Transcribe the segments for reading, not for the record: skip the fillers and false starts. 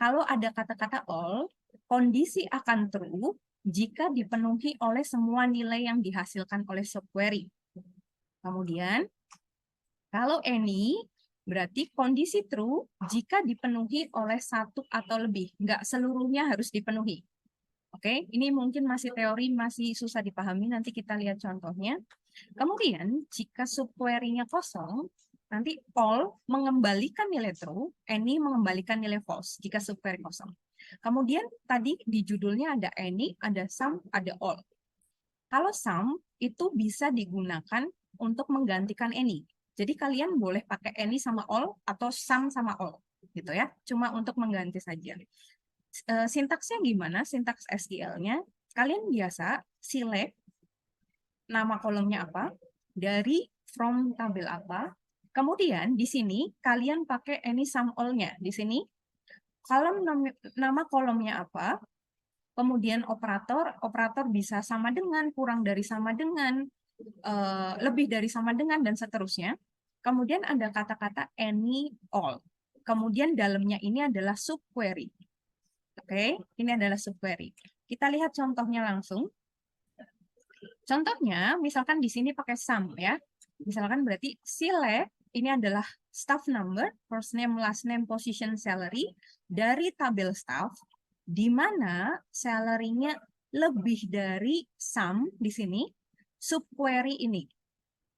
Kalau ada kata-kata all, kondisi akan true jika dipenuhi oleh semua nilai yang dihasilkan oleh subquery. Kemudian, kalau any, berarti kondisi true jika dipenuhi oleh satu atau lebih. Nggak seluruhnya harus dipenuhi. Oke, ini mungkin masih teori, masih susah dipahami. Nanti kita lihat contohnya. Kemudian, jika subquery-nya kosong, nanti all mengembalikan nilai true, any mengembalikan nilai false jika subquery kosong. Kemudian tadi di judulnya ada any, ada sum, ada all. Kalau sum itu bisa digunakan untuk menggantikan any. Jadi kalian boleh pakai any sama all atau sum sama all, gitu ya. Cuma untuk mengganti saja. Sintaksnya gimana? Sintaks SQL-nya kalian biasa select nama kolomnya apa, dari from tabel apa. Kemudian di sini kalian pakai any sum all-nya. Di sini kolom nama kolomnya apa, kemudian operator bisa sama dengan, kurang dari sama dengan, lebih dari sama dengan, dan seterusnya. Kemudian ada kata-kata any all. Kemudian dalamnya ini adalah subquery. Oke, ini adalah subquery. Kita lihat contohnya langsung. Contohnya, misalkan di sini pakai sum ya. Misalkan berarti select, ini adalah staff number, first name, last name, position, salary, dari tabel staff, di mana salary-nya lebih dari sum di sini, subquery ini.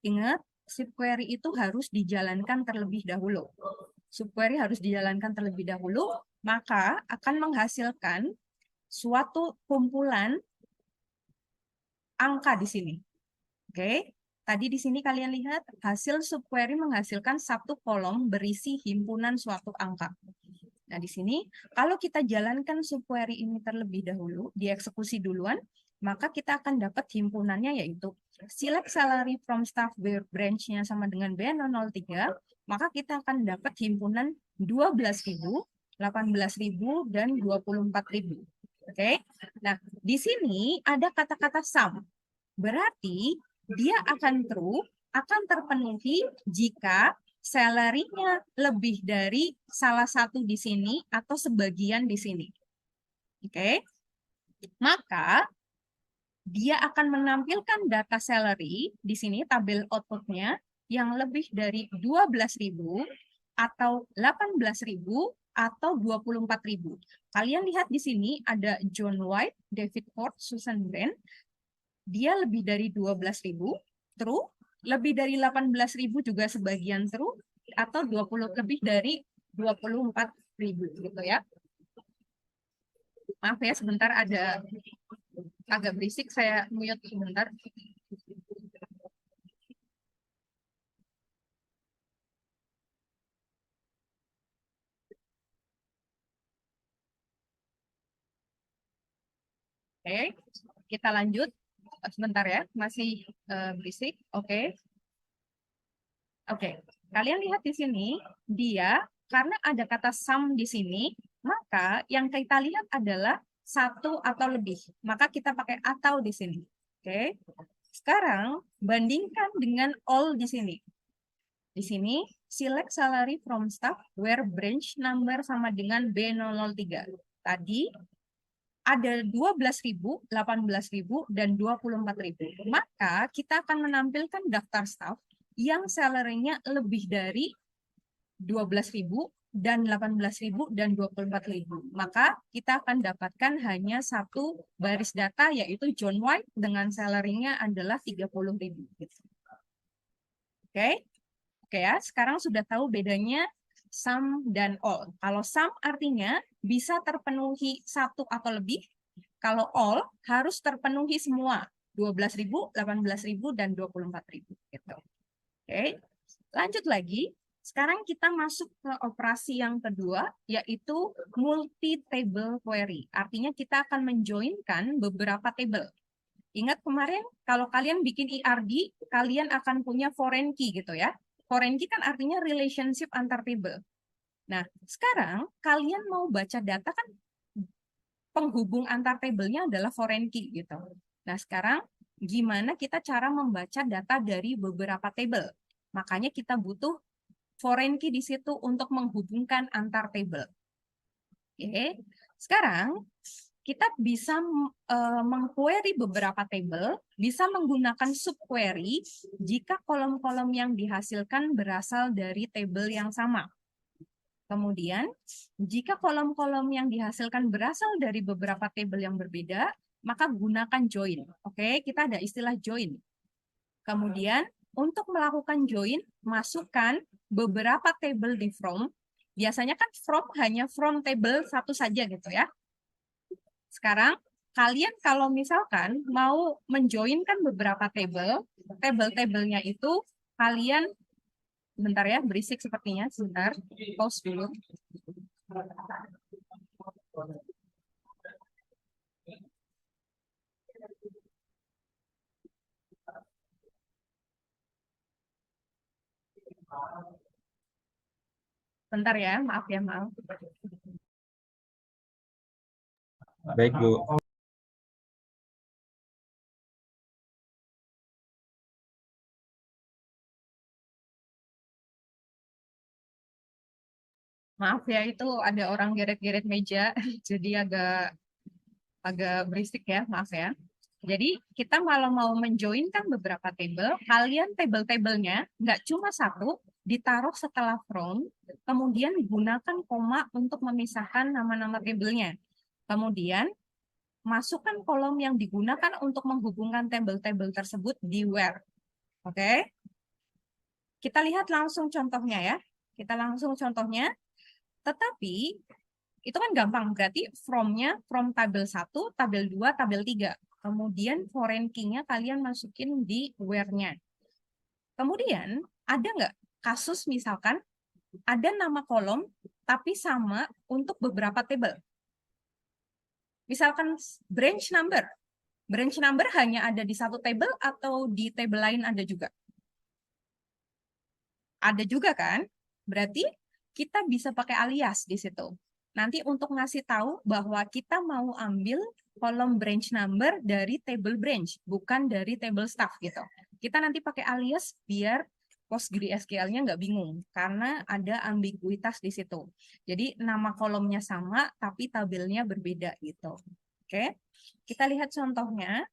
Ingat, subquery itu harus dijalankan terlebih dahulu. Subquery harus dijalankan terlebih dahulu, maka akan menghasilkan suatu kumpulan angka di sini. Oke, tadi di sini kalian lihat hasil subquery menghasilkan satu kolom berisi himpunan suatu angka. Nah, di sini kalau kita jalankan subquery ini terlebih dahulu, dieksekusi duluan, maka kita akan dapat himpunannya yaitu select salary from staff where branch-nya sama dengan B003, maka kita akan dapat himpunan 12.000, 18.000, dan 24.000. Oke, nah di sini ada kata-kata sum. Berarti dia akan true, akan terpenuhi jika salary-nya lebih dari salah satu di sini atau sebagian di sini. Oke, maka dia akan menampilkan data salary di sini, tabel output-nya yang lebih dari 12.000 atau 18.000 atau 24.000. Kalian lihat di sini ada John White, David Ford, Susan Brand. Dia lebih dari 12.000, true. Lebih dari 18.000 juga sebagian true. Atau 20 lebih dari 24.000 gitu ya. Maaf ya, sebentar ada agak berisik, saya mute sebentar. Oke, kita lanjut. Sebentar ya, masih berisik. Oke. Oke, kalian lihat di sini, dia karena ada kata sum di sini, maka yang kita lihat adalah satu atau lebih. Maka kita pakai atau di sini. Oke. Sekarang bandingkan dengan all di sini. Di sini select salary from staff where branch number sama dengan B003. Tadi ada 12.000, 18.000, dan 24.000. Maka kita akan menampilkan daftar staff yang salary-nya lebih dari 12.000 dan 18.000 dan 24.000. Maka kita akan dapatkan hanya satu baris data yaitu John White dengan salary-nya adalah 30.000. Oke? Oke ya, sekarang sudah tahu bedanya sum dan all. Kalau sum artinya bisa terpenuhi satu atau lebih. Kalau all harus terpenuhi semua. 12.000, 18.000, dan 24.000. Gitu. Oke, lanjut lagi. Sekarang kita masuk ke operasi yang kedua, yaitu multi-table query. Artinya kita akan menjoinkan beberapa table. Ingat kemarin, kalau kalian bikin ERD, kalian akan punya foreign key gitu ya. Foreign key kan artinya relationship antar table. Nah, sekarang kalian mau baca data kan penghubung antar tabelnya adalah foreign key gitu. Nah, sekarang gimana kita cara membaca data dari beberapa table? Makanya kita butuh foreign key di situ untuk menghubungkan antar table. Oke, sekarang kita bisa mengquery beberapa table, bisa menggunakan subquery jika kolom-kolom yang dihasilkan berasal dari table yang sama. Kemudian, jika kolom-kolom yang dihasilkan berasal dari beberapa table yang berbeda, maka gunakan join. Oke, kita ada istilah join. Kemudian, untuk melakukan join, masukkan beberapa table di from. Biasanya kan from hanya from table satu saja gitu ya. Sekarang, kalian kalau misalkan mau menjoinkan beberapa table, table-tablenya itu kalian, bentar ya, berisik sepertinya, sebentar, pause dulu. Bentar ya, maaf ya, maaf. Baik, Bu. Maaf ya, itu ada orang geret-geret meja, jadi agak berisik ya, maaf ya. Jadi kita kalau mau menjoinkan beberapa table, kalian table-tablenya nggak cuma satu, ditaruh setelah from, kemudian gunakan koma untuk memisahkan nama-nama tablenya. Kemudian masukkan kolom yang digunakan untuk menghubungkan table-table tersebut di where. Oke? Kita lihat langsung contohnya ya. Kita langsung contohnya. Tetapi itu kan gampang, berarti from-nya from tabel 1, tabel 2, tabel 3. Kemudian foreign key-nya kalian masukin di where-nya. Kemudian ada nggak kasus misalkan ada nama kolom tapi sama untuk beberapa table. Misalkan branch number. Branch number hanya ada di satu table atau di table lain ada juga? Ada juga kan? Berarti kita bisa pakai alias di situ. Nanti untuk ngasih tahu bahwa kita mau ambil kolom branch number dari table branch, bukan dari table staff gitu. Kita nanti pakai alias biar PostgreSQL-nya nggak bingung, karena ada ambiguitas di situ. Jadi nama kolomnya sama, tapi tabelnya berbeda gitu. Oke, kita lihat contohnya.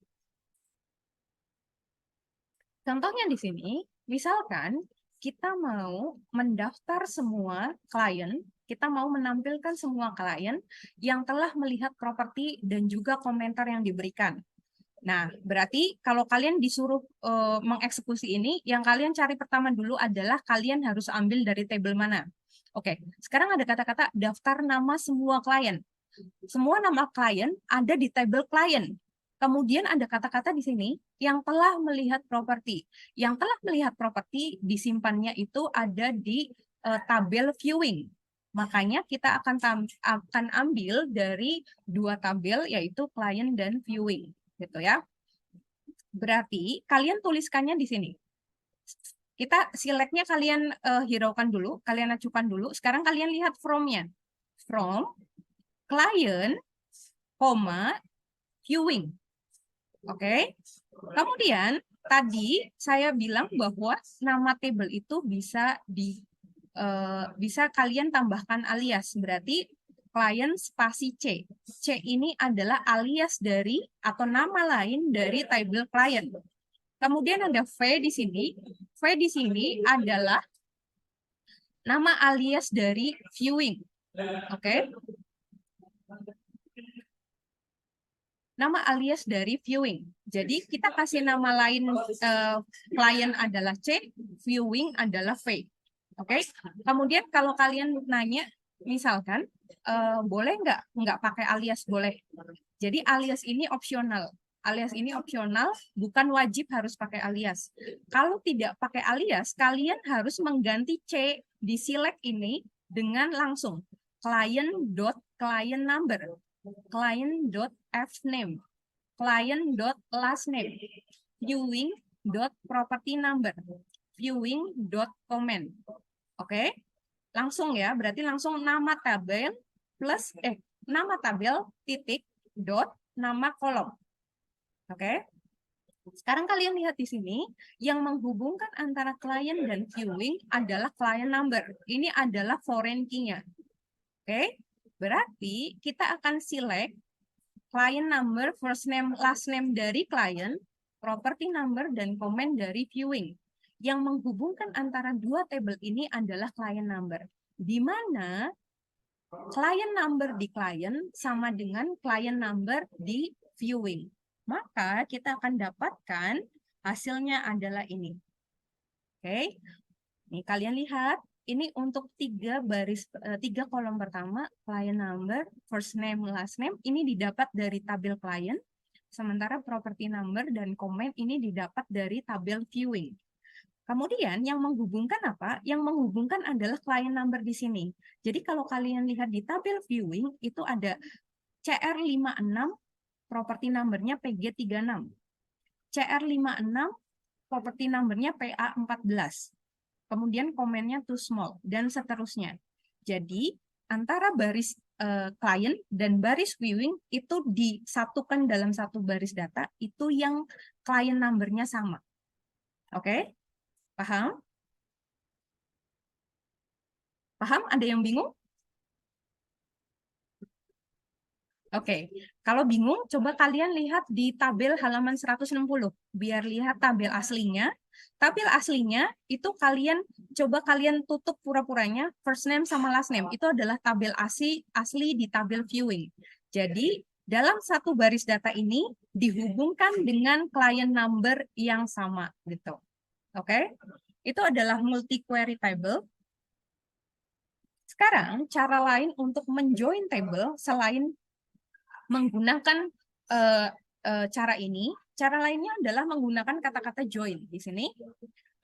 Contohnya di sini, misalkan kita mau mendaftar semua klien, kita mau menampilkan semua klien yang telah melihat properti dan juga komentar yang diberikan. Nah, berarti kalau kalian disuruh mengeksekusi ini, yang kalian cari pertama dulu adalah kalian harus ambil dari table mana. Oke, sekarang ada kata-kata daftar nama semua klien. Semua nama klien ada di table klien. Kemudian ada kata-kata di sini yang telah melihat properti. Yang telah melihat properti disimpannya itu ada di tabel viewing. Makanya kita akan ambil dari dua tabel yaitu client dan viewing, gitu ya. Berarti kalian tuliskannya di sini. Kita select-nya kalian hiraukan dulu, kalian acukan dulu. Sekarang kalian lihat from-nya. From client, viewing. Oke. Kemudian tadi saya bilang bahwa nama table itu bisa kalian tambahkan alias. Berarti client spasi C. C ini adalah alias dari atau nama lain dari table client. Kemudian ada V di sini. V di sini adalah nama alias dari viewing. Oke. Nama alias dari viewing. Jadi kita kasih nama lain client adalah C, viewing adalah V. Oke. Kemudian kalau kalian nanya, misalkan boleh nggak pakai alias? Boleh. Jadi alias ini opsional. Alias ini opsional, bukan wajib harus pakai alias. Kalau tidak pakai alias, kalian harus mengganti C di select ini dengan langsung client.client number, client.fname, client.lastname, viewing.property number, viewing.comment. Oke, langsung ya, berarti langsung nama tabel plus nama tabel titik dot nama kolom. Oke. Sekarang kalian lihat di sini, yang menghubungkan antara client dan viewing adalah client number. Ini adalah foreign key-nya. Oke. Berarti kita akan select client number, first name, last name dari client, property number, dan comment dari viewing. Yang menghubungkan antara dua tabel ini adalah client number. Di mana client number di client sama dengan client number di viewing. Maka kita akan dapatkan hasilnya adalah ini. Oke, nih kalian lihat, ini untuk tiga kolom pertama, client number, first name, last name, ini didapat dari tabel client, sementara property number dan comment ini didapat dari tabel viewing. Kemudian yang menghubungkan apa? Yang menghubungkan adalah client number di sini. Jadi kalau kalian lihat di tabel viewing, itu ada CR56, property numbernya PG36. CR56, property numbernya PA14. Kemudian komennya too small, dan seterusnya. Jadi, antara baris client dan baris viewing itu disatukan dalam satu baris data, itu yang client numbernya sama. Oke? Paham? Paham? Ada yang bingung? Oke, kalau bingung, coba kalian lihat di tabel halaman 160, biar lihat tabel aslinya. Tabel aslinya itu coba kalian tutup pura-puranya, first name sama last name. Itu adalah tabel asli di tabel viewing. Jadi, dalam satu baris data ini dihubungkan dengan client number yang sama, gitu. Oke, itu adalah multi-query table. Sekarang, cara lain untuk menjoin table selain menggunakan cara ini, cara lainnya adalah menggunakan kata-kata join. Di sini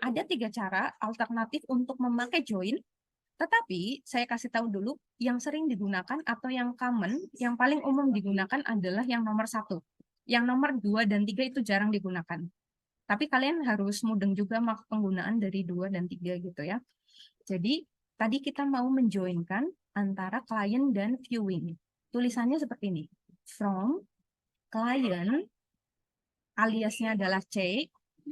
ada 3 cara alternatif untuk memakai join, tetapi saya kasih tahu dulu yang sering digunakan atau yang common, yang paling umum digunakan adalah yang nomor 1. Yang nomor 2 dan 3 itu jarang digunakan. Tapi kalian harus mudeng juga penggunaan dari 2 dan 3 gitu ya. Jadi, tadi kita mau menjoinkan antara client dan viewing. Tulisannya seperti ini. From client aliasnya adalah C,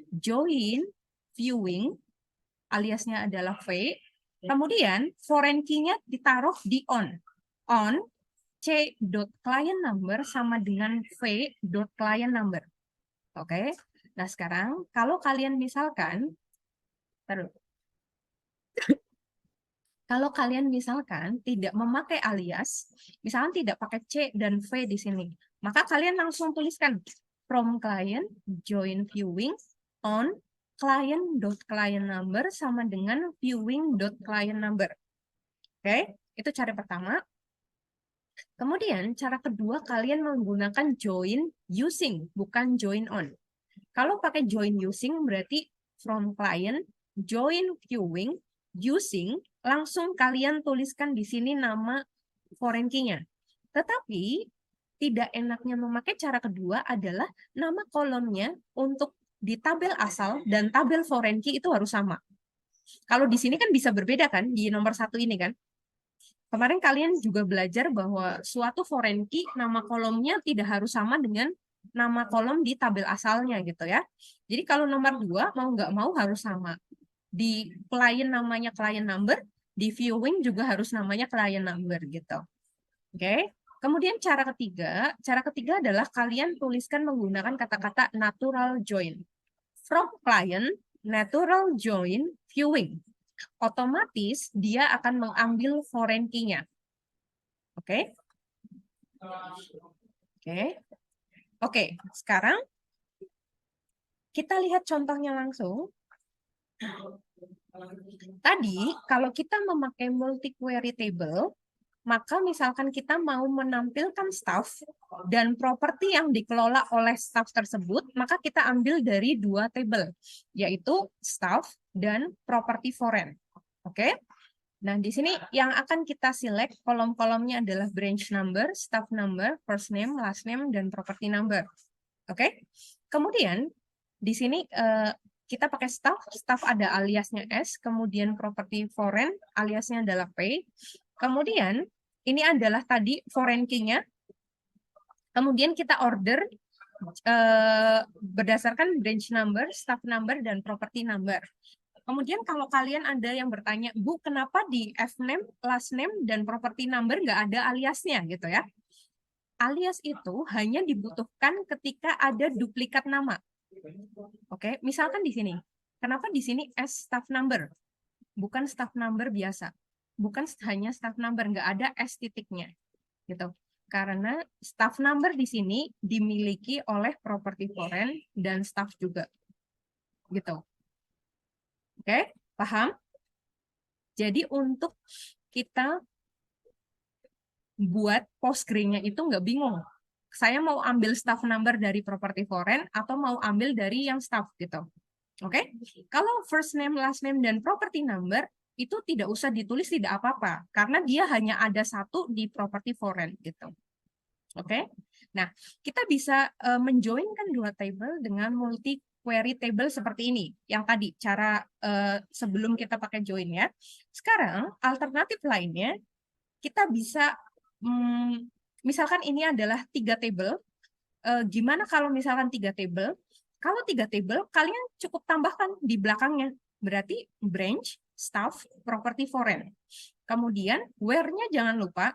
join viewing aliasnya adalah V, kemudian foreign key-nya ditaruh di on. On C.client number sama dengan V.client number. Oke. Nah, sekarang kalau kalian misalkan kalau kalian misalkan tidak memakai alias, misalkan tidak pakai C dan V di sini, maka kalian langsung tuliskan from client join viewing on client.client number sama dengan viewing.client number. Oke, itu cara pertama. Kemudian cara kedua kalian menggunakan join using, bukan join on. Kalau pakai join using berarti from client join viewing using, langsung kalian tuliskan di sini nama foreign key-nya. Tetapi tidak enaknya memakai cara kedua adalah nama kolomnya untuk di tabel asal dan tabel foreign key itu harus sama. Kalau di sini kan bisa berbeda kan, di nomor 1 ini kan. Kemarin kalian juga belajar bahwa suatu foreign key nama kolomnya tidak harus sama dengan nama kolom di tabel asalnya gitu ya. Jadi kalau nomor 2 mau nggak mau harus sama. Di client namanya client number, di viewing juga harus namanya client number gitu. Oke. Kemudian cara ketiga adalah kalian tuliskan menggunakan kata-kata natural join. From client, natural join, viewing. Otomatis dia akan mengambil foreign key-nya. Oke. Oke, sekarang kita lihat contohnya langsung. Tadi, kalau kita memakai multi-query table, maka misalkan kita mau menampilkan staff dan properti yang dikelola oleh staff tersebut, maka kita ambil dari 2 table, yaitu staff dan property foreign. Oke? Nah, di sini yang akan kita select kolom-kolomnya adalah branch number, staff number, first name, last name, dan property number. Oke? Kemudian, di sini kita pakai staff ada aliasnya S, kemudian property foreign, aliasnya adalah P. Kemudian, ini adalah tadi foreign key-nya. Kemudian kita order berdasarkan branch number, staff number, dan property number. Kemudian kalau kalian ada yang bertanya, Bu, kenapa di F-name, last name, dan property number nggak ada aliasnya gitu ya? Alias itu hanya dibutuhkan ketika ada duplikat nama. Oke, misalkan di sini. Kenapa di sini S staff number? Bukan staff number biasa. Bukan hanya staff number, nggak ada S titiknya. Gitu. Karena staff number di sini dimiliki oleh property foreign dan staff juga. Gitu. Oke, paham? Jadi untuk kita buat Postgre-nya itu nggak bingung. Saya mau ambil staff number dari property foreign atau mau ambil dari yang staff gitu. Oke? Kalau first name, last name, dan property number itu tidak usah ditulis, tidak apa-apa. Karena dia hanya ada satu di property foreign gitu. Oke? Nah, kita bisa menjoinkan dua table dengan multi query table seperti ini. Yang tadi, cara sebelum kita pakai join ya. Sekarang, alternatif lainnya, kita bisa, misalkan ini adalah 3 table. Gimana kalau misalkan 3 table? Kalau 3 table, kalian cukup tambahkan di belakangnya. Berarti branch, staff, property foreign. Kemudian, where-nya jangan lupa,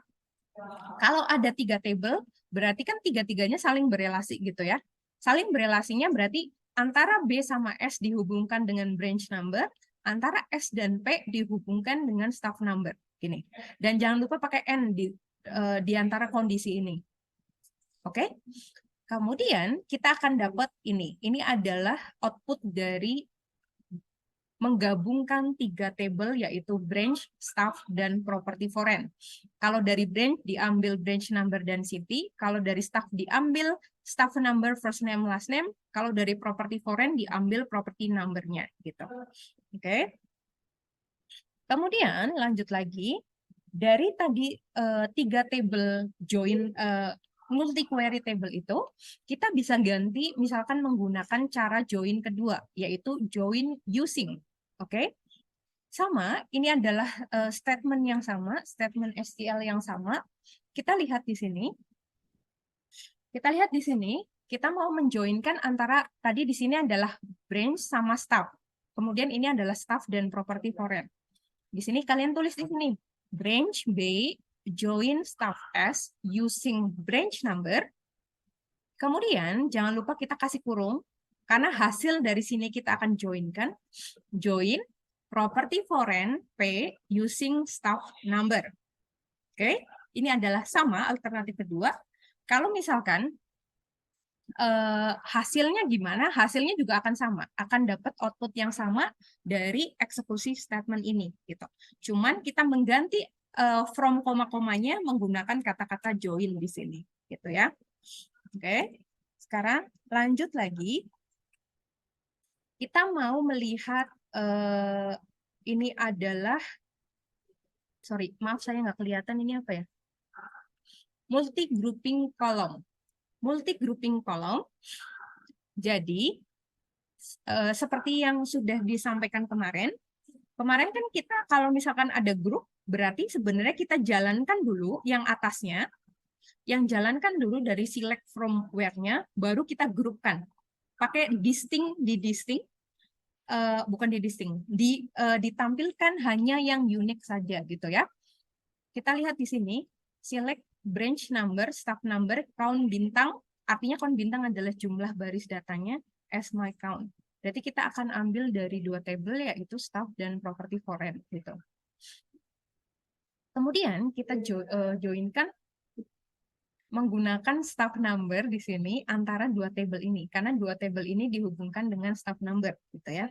kalau ada 3 table, berarti kan 3-3-nya saling berelasi gitu ya. Saling berelasinya berarti antara B sama S dihubungkan dengan branch number, antara S dan P dihubungkan dengan staff number. Gini. Dan jangan lupa pakai N di antara kondisi ini. Oke? Kemudian kita akan dapat ini. Ini adalah output dari menggabungkan 3 table yaitu branch, staff, dan property foreign. Kalau dari branch diambil branch number dan city, kalau dari staff diambil staff number, first name, last name, kalau dari property foreign diambil property number-nya gitu. Oke. Kemudian lanjut lagi dari tadi 3 table join multi query table itu, kita bisa ganti misalkan menggunakan cara join kedua, yaitu join using. Oke? Sama, ini adalah statement yang sama, statement SQL yang sama. Kita lihat di sini. Kita lihat di sini, kita mau menjoinkan antara, tadi di sini adalah branch sama staff. Kemudian ini adalah staff dan property foreign. Di sini kalian tulis di sini, branch B join staff S using branch number. Kemudian jangan lupa kita kasih kurung, karena hasil dari sini kita akan joinkan. Join property foreign P using staff number. Oke, ini adalah sama alternatif kedua. Kalau misalkan hasilnya gimana? Hasilnya juga akan sama, akan dapat output yang sama dari eksekusi statement ini gitu. Cuman kita mengganti from koma-komanya menggunakan kata-kata join di sini gitu ya. Oke. Sekarang lanjut lagi. Kita mau melihat ini adalah, sorry, maaf saya nggak kelihatan ini apa ya? Multi grouping column. Multi grouping column. Jadi seperti yang sudah disampaikan kemarin kan kita kalau misalkan ada grup, berarti sebenarnya kita jalankan dulu yang atasnya, yang jalankan dulu dari select from where-nya, baru kita grupkan. Pakai distinct, bukan ditampilkan hanya yang unik saja gitu ya. Kita lihat di sini, select branch number, staff number, count bintang, artinya count bintang adalah jumlah baris datanya, as my count. Berarti kita akan ambil dari 2 table yaitu staff dan property foreign gitu. Kemudian kita joinkan menggunakan staff number di sini antara 2 table ini, karena 2 table ini dihubungkan dengan staff number gitu ya.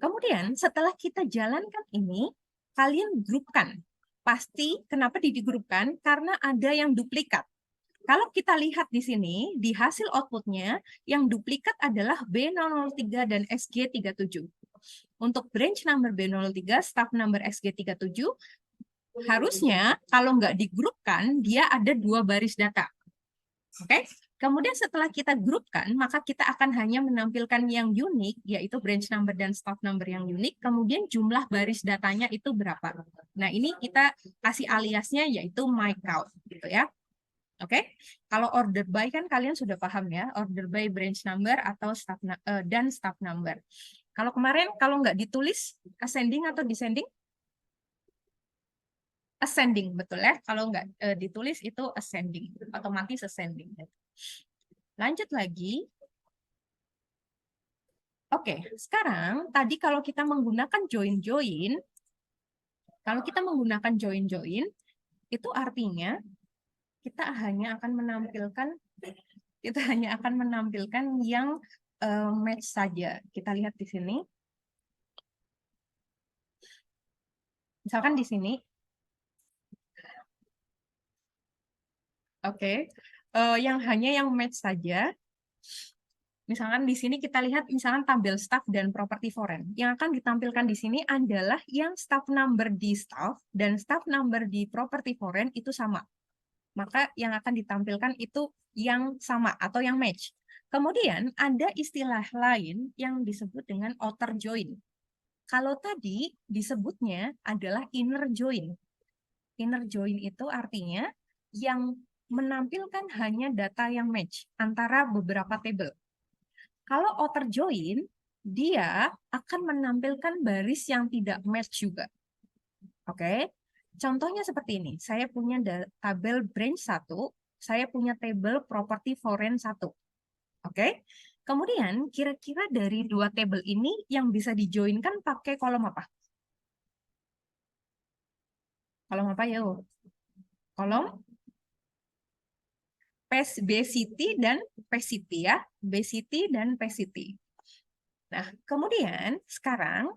Kemudian setelah kita jalankan ini, kalian grupkan. Pasti kenapa digrupkan? Karena ada yang duplikat. Kalau kita lihat di sini, di hasil outputnya, yang duplikat adalah B003 dan SG37. Untuk branch number B03, staff number SG37, harusnya kalau nggak digrupkan, dia ada 2 baris data. Oke? Kemudian setelah kita grupkan, maka kita akan hanya menampilkan yang unik, yaitu branch number dan staff number yang unik, kemudian jumlah baris datanya itu berapa. Nah, ini kita kasih aliasnya yaitu my count, gitu ya. Oke, kalau order by kan kalian sudah paham ya, order by branch number atau staff dan staff number. Kalau kemarin, kalau nggak ditulis, ascending atau descending? Ascending, betul ya. Kalau nggak ditulis itu ascending, otomatis ascending. Lanjut lagi. Oke, sekarang tadi kalau kita menggunakan join-join, kalau kita menggunakan join-join, itu artinya kita hanya akan menampilkan yang match saja. Kita lihat di sini. Misalkan di sini. Oke. Hanya yang match saja. Misalkan di sini kita lihat misalkan tabel staff dan properti foreign. Yang akan ditampilkan di sini adalah yang staff number di staff dan staff number di properti foreign itu sama. Maka yang akan ditampilkan itu yang sama atau yang match. Kemudian ada istilah lain yang disebut dengan outer join. Kalau tadi disebutnya adalah inner join. Inner join itu artinya yang menampilkan hanya data yang match antara beberapa tabel. Kalau outer join, dia akan menampilkan baris yang tidak match juga. Oke, contohnya seperti ini. Saya punya tabel branch 1, saya punya tabel property foreign 1. Oke, kemudian kira-kira dari dua tabel ini yang bisa dijoinkan pakai kolom apa? Kolom apa ya? Kolom BCT dan PCT ya. BCT dan PCT. Nah, kemudian sekarang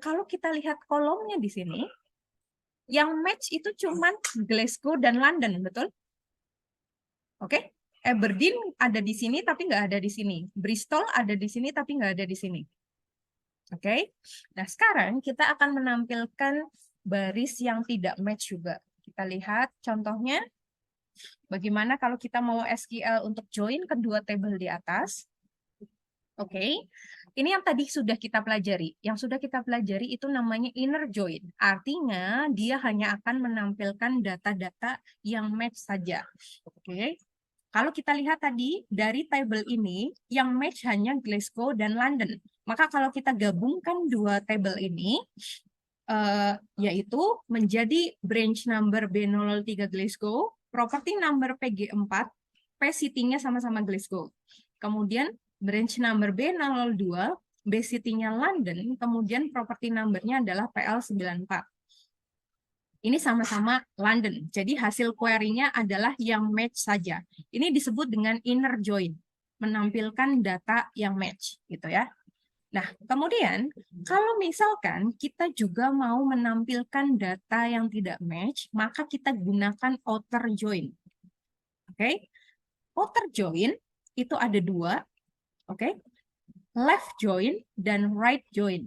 kalau kita lihat kolomnya di sini, yang match itu cuman Glasgow dan London, betul? Oke? Aberdeen ada di sini tapi nggak ada di sini. Bristol ada di sini tapi nggak ada di sini. Oke? Nah, sekarang kita akan menampilkan baris yang tidak match juga. Kita lihat contohnya. Bagaimana kalau kita mau SQL untuk join kedua tabel di atas? Oke, ini yang tadi sudah kita pelajari. Yang sudah kita pelajari itu namanya inner join. Artinya dia hanya akan menampilkan data-data yang match saja. Oke, kalau kita lihat tadi dari tabel ini yang match hanya Glasgow dan London. Maka kalau kita gabungkan dua tabel ini, yaitu menjadi branch number B03 Glasgow, property number PG4, P-City-nya sama-sama Glasgow. Kemudian branch number B02, B-City-nya London, kemudian property number-nya adalah PL94. Ini sama-sama London. Jadi hasil query-nya adalah yang match saja. Ini disebut dengan inner join, menampilkan data yang match, gitu ya. Nah, kemudian kalau misalkan kita juga mau menampilkan data yang tidak match, maka kita gunakan outer join. Oke, outer join itu ada dua, oke, left join dan right join.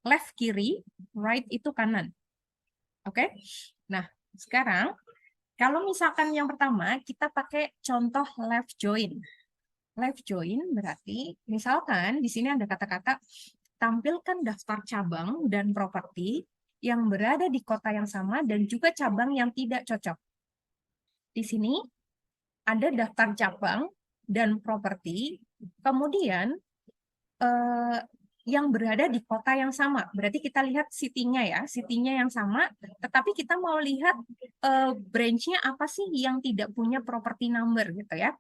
Left kiri, right itu kanan. Oke, nah sekarang kalau misalkan yang pertama kita pakai contoh left join. Left join berarti misalkan di sini ada kata-kata tampilkan daftar cabang dan properti yang berada di kota yang sama dan juga cabang yang tidak cocok. Di sini ada daftar cabang dan properti, kemudian yang berada di kota yang sama. Berarti kita lihat city-nya ya, city-nya yang sama, tetapi kita mau lihat branch-nya apa sih yang tidak punya property number gitu ya.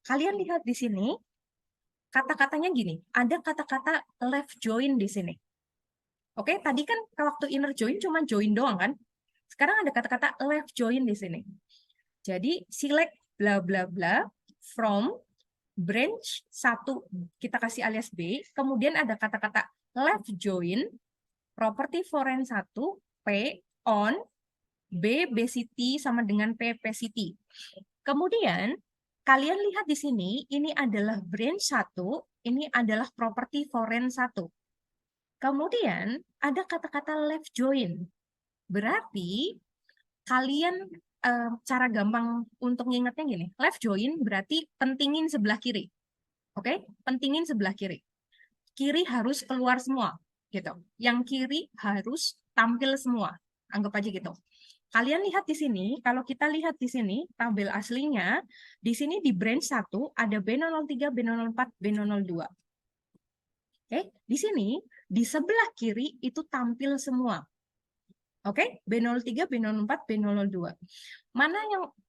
Kalian lihat di sini, kata-katanya gini, ada kata-kata left join di sini. Oke, tadi kan waktu inner join cuma join doang kan? Sekarang ada kata-kata left join di sini. Jadi select bla bla bla from branch 1, kita kasih alias B, kemudian ada kata-kata left join property foreign 1 P on B City sama dengan P City. Kemudian kalian lihat di sini, ini adalah branch 1, ini adalah property foreign 1. Kemudian ada kata-kata left join. Berarti kalian cara gampang untuk ngingetnya gini. Left join berarti pentingin sebelah kiri. Oke? Pentingin sebelah kiri. Kiri harus keluar semua gitu. Yang kiri harus tampil semua. Anggap aja gitu. Kalian lihat di sini, kalau kita lihat di sini, tabel aslinya, di sini di branch 1 ada B03, B04, B02. Oke, di sini di sebelah kiri itu tampil semua. Oke, B03, B04, B02.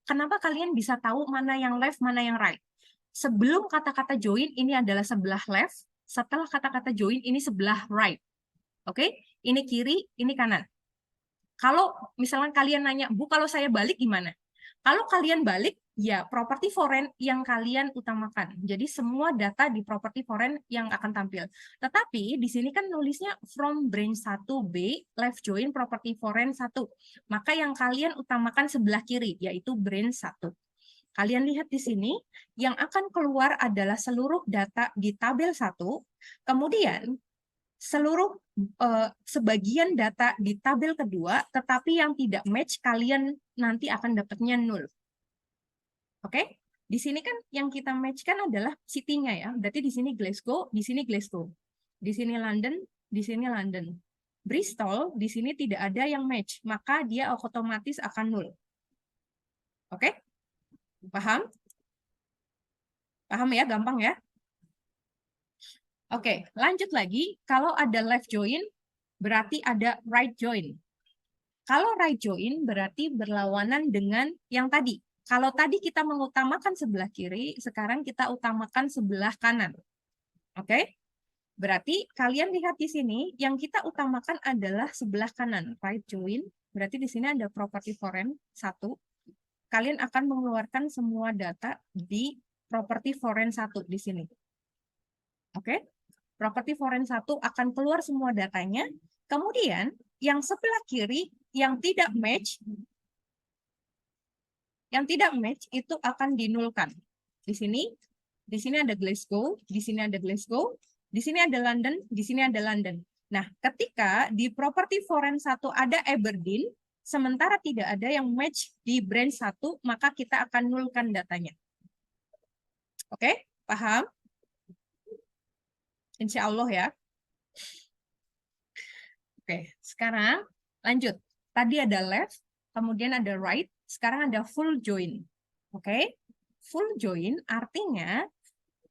Kenapa kalian bisa tahu mana yang left, mana yang right? Sebelum kata-kata join ini adalah sebelah left, setelah kata-kata join ini sebelah right. Oke, ini kiri, ini kanan. Kalau misalnya kalian nanya, Bu, kalau saya balik gimana? Kalau kalian balik, ya properti foreign yang kalian utamakan. Jadi semua data di properti foreign yang akan tampil. Tetapi di sini kan nulisnya from branch 1B, left join property foreign 1. Maka yang kalian utamakan sebelah kiri, yaitu branch 1. Kalian lihat di sini, yang akan keluar adalah seluruh data di tabel 1, kemudian sebagian data di tabel kedua, tetapi yang tidak match kalian nanti akan dapatnya 0. Oke? Di sini kan yang kita match kan adalah city-nya ya. Berarti di sini Glasgow, di sini Glasgow. Di sini London, di sini London. Bristol, di sini tidak ada yang match, maka dia otomatis akan 0. Oke? Paham? Paham ya? Gampang ya? Oke, lanjut lagi. Kalau ada left join, berarti ada right join. Kalau right join berarti berlawanan dengan yang tadi. Kalau tadi kita mengutamakan sebelah kiri, sekarang kita utamakan sebelah kanan. Oke? Berarti kalian lihat di sini, yang kita utamakan adalah sebelah kanan, right join. Berarti di sini ada property foreign 1. Kalian akan mengeluarkan semua data di property foreign 1 di sini. Oke? Property foreign 1 akan keluar semua datanya. Kemudian, yang sebelah kiri, yang tidak match itu akan dinulkan. Di sini ada Glasgow, di sini ada Glasgow, di sini ada London, di sini ada London. Nah, ketika di property foreign 1 ada Aberdeen, sementara tidak ada yang match di branch 1, maka kita akan nulkan datanya. Oke, paham? Insya Allah ya. Oke, sekarang lanjut. Tadi ada left, kemudian ada right, sekarang ada full join. Oke, full join artinya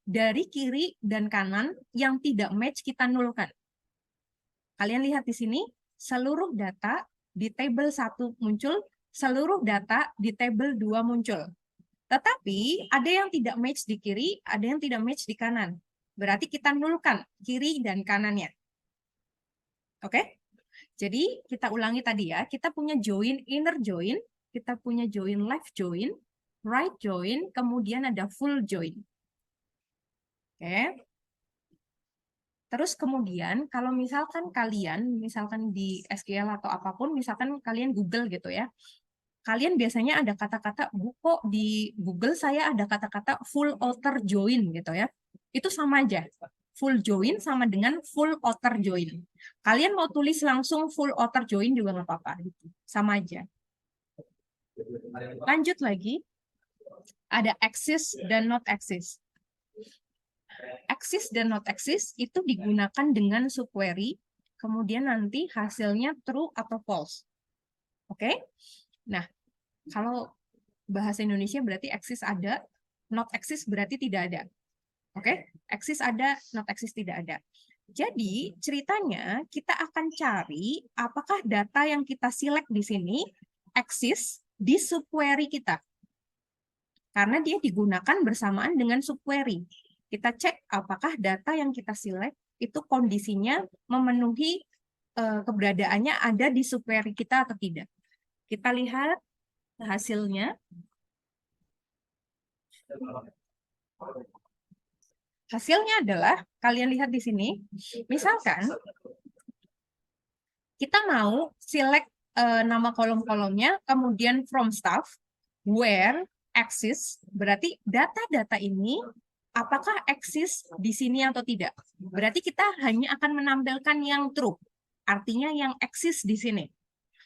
dari kiri dan kanan yang tidak match kita nulkan. Kalian lihat di sini, seluruh data di tabel 1 muncul, seluruh data di tabel 2 muncul. Tetapi ada yang tidak match di kiri, ada yang tidak match di kanan. Berarti kita nulkan kiri dan kanannya. Oke? Jadi kita ulangi tadi ya, kita punya join, inner join, kita punya join left join, right join, kemudian ada full join. Oke. Terus kemudian kalau misalkan kalian, misalkan di SQL atau apapun, misalkan kalian Google gitu ya, kalian biasanya ada kata-kata, kok di Google saya ada kata-kata full author join gitu ya. Itu sama aja. Full join sama dengan full author join. Kalian mau tulis langsung full author join juga nggak apa-apa. Gitu. Sama aja. Lanjut lagi. Ada axis dan not axis. Axis dan not axis itu digunakan dengan subquery. Kemudian nanti hasilnya true atau false. Oke? Nah, kalau bahasa Indonesia berarti axis ada, not axis berarti tidak ada. Oke? Axis ada, not axis tidak ada. Jadi, ceritanya kita akan cari apakah data yang kita select di sini axis di subquery kita. Karena dia digunakan bersamaan dengan subquery. Kita cek apakah data yang kita select itu kondisinya memenuhi keberadaannya ada di subquery kita atau tidak. Kita lihat hasilnya. Hasilnya adalah, kalian lihat di sini, misalkan kita mau select nama kolom-kolomnya, kemudian from staff, where, axis, berarti data-data ini apakah eksis di sini atau tidak. Berarti kita hanya akan menampilkan yang true, artinya yang eksis di sini.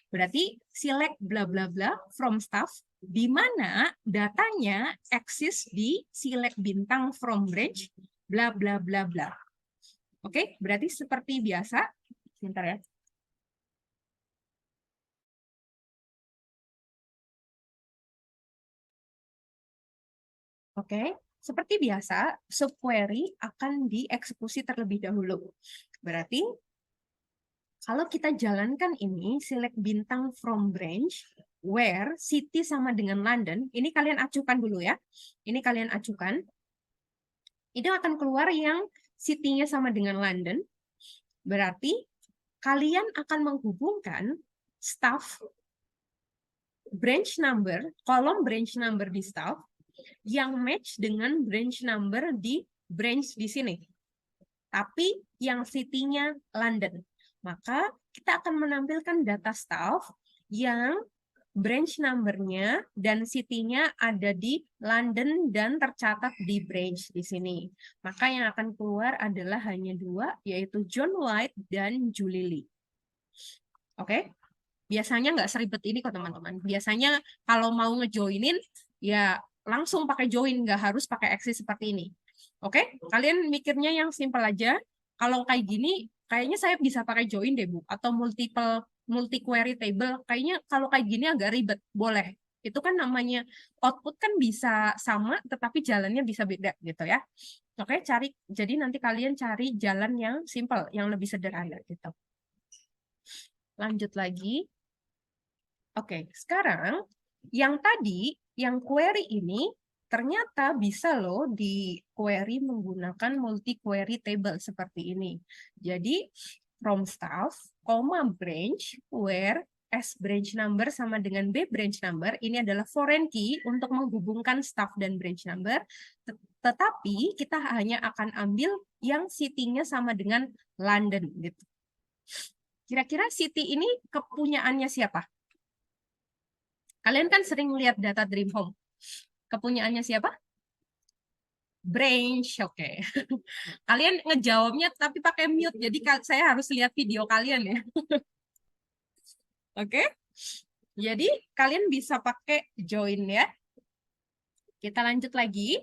Berarti select bla bla bla from staff, di mana datanya eksis di select bintang from branch, bla bla bla bla. Oke, berarti seperti biasa. Sebentar ya. Oke, Seperti biasa, subquery akan dieksekusi terlebih dahulu. Berarti, kalau kita jalankan ini, select bintang from branch, where city sama dengan London, ini kalian acukan dulu ya. Ini kalian acukan. Itu akan keluar yang city-nya sama dengan London. Berarti, kalian akan menghubungkan staff branch number, kolom branch number di staff, yang match dengan branch number di branch di sini. Tapi yang city-nya London. Maka kita akan menampilkan data staff yang branch number-nya dan city-nya ada di London dan tercatat di branch di sini. Maka yang akan keluar adalah hanya dua, yaitu John White dan Julie Lee. Oke? Biasanya nggak seribet ini kok teman-teman. Biasanya kalau mau ngejoinin, ya langsung pakai join, nggak harus pakai exit seperti ini. Oke? Kalian mikirnya yang simple aja. Kalau kayak gini, kayaknya saya bisa pakai join deh, Bu. Atau multi query table. Kayaknya kalau kayak gini agak ribet. Boleh. Itu kan namanya output kan bisa sama, tetapi jalannya bisa beda gitu ya. Oke, jadi nanti kalian cari jalan yang simple, yang lebih sederhana gitu. Lanjut lagi. Oke, sekarang yang tadi, yang query ini ternyata bisa loh di query menggunakan multi query table seperti ini. Jadi from staff, branch, where S branch number sama dengan B branch number, ini adalah foreign key untuk menghubungkan staff dan branch number, tetapi kita hanya akan ambil yang city-nya sama dengan London gitu. Kira-kira city ini kepunyaannya siapa? Kalian kan sering lihat data Dream Home. Kepunyaannya siapa? Branch, oke. Kalian ngejawabnya tapi pakai mute, jadi saya harus lihat video kalian ya. Oke? Jadi kalian bisa pakai join ya. Kita lanjut lagi.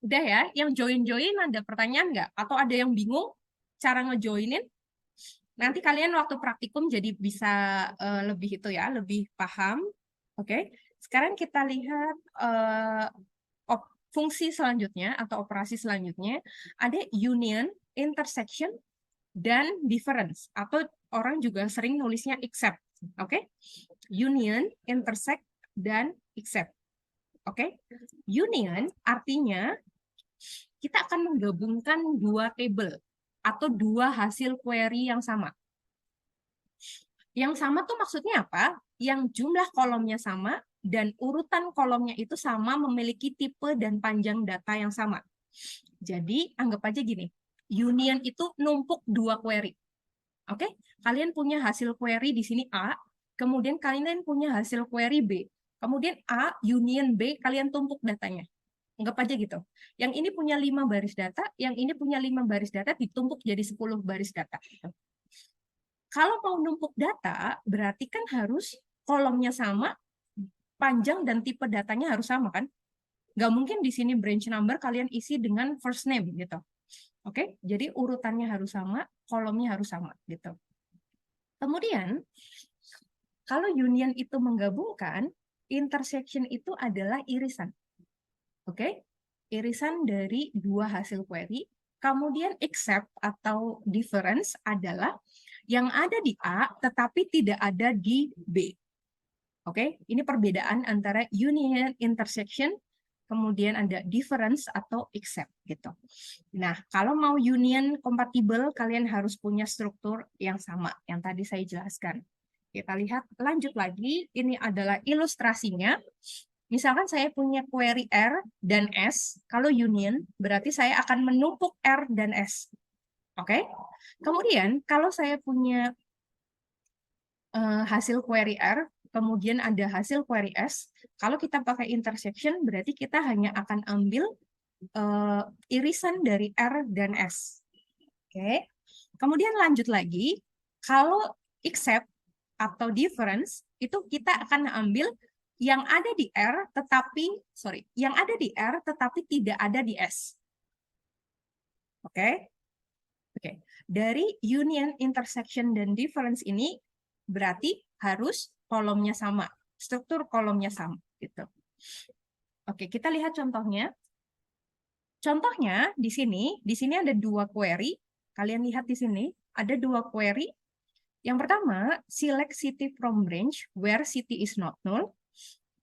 Udah ya, yang join-join ada pertanyaan nggak? Atau ada yang bingung cara ngejoinin? Nanti kalian waktu praktikum jadi bisa lebih itu ya, lebih paham. Oke? Sekarang kita lihat fungsi selanjutnya atau operasi selanjutnya ada union, intersection, dan difference atau orang juga sering nulisnya except. Oke? Union, intersect, dan except. Oke? Union artinya kita akan menggabungkan dua table atau dua hasil query yang sama. Yang sama tuh maksudnya apa? Yang jumlah kolomnya sama dan urutan kolomnya itu sama, memiliki tipe dan panjang data yang sama. Jadi anggap aja gini, union itu numpuk dua query. Oke, kalian punya hasil query di sini A, kemudian kalian punya hasil query B. Kemudian A union B, kalian tumpuk datanya. Anggap aja gitu. Yang ini punya 5 baris data, yang ini punya 5 baris data, ditumpuk jadi 10 baris data. Kalau mau numpuk data, berarti kan harus kolomnya sama, panjang dan tipe datanya harus sama kan? Nggak mungkin di sini branch number kalian isi dengan first name gitu. Oke, jadi urutannya harus sama, kolomnya harus sama gitu. Kemudian, kalau union itu menggabungkan, intersection itu adalah irisan. Oke, irisan dari dua hasil query. Kemudian except atau difference adalah yang ada di A tetapi tidak ada di B. Oke, ini perbedaan antara union, intersection, kemudian ada difference atau except gitu. Nah, kalau mau union kompatibel, kalian harus punya struktur yang sama yang tadi saya jelaskan. Kita lihat lanjut lagi, ini adalah ilustrasinya. Misalkan saya punya query R dan S, kalau union berarti saya akan menumpuk R dan S. Oke? Kemudian kalau saya punya hasil query R, kemudian ada hasil query S, kalau kita pakai intersection berarti kita hanya akan ambil irisan dari R dan S. Oke? Kemudian lanjut lagi, kalau except atau difference itu kita akan ambil yang ada di R yang ada di R tetapi tidak ada di S. Oke? Oke. Dari union, intersection, dan difference ini berarti harus kolomnya sama, struktur kolomnya sama gitu. Oke, kita lihat contohnya. Contohnya di sini ada dua query. Kalian lihat di sini ada dua query. Yang pertama, select city from branch where city is not null.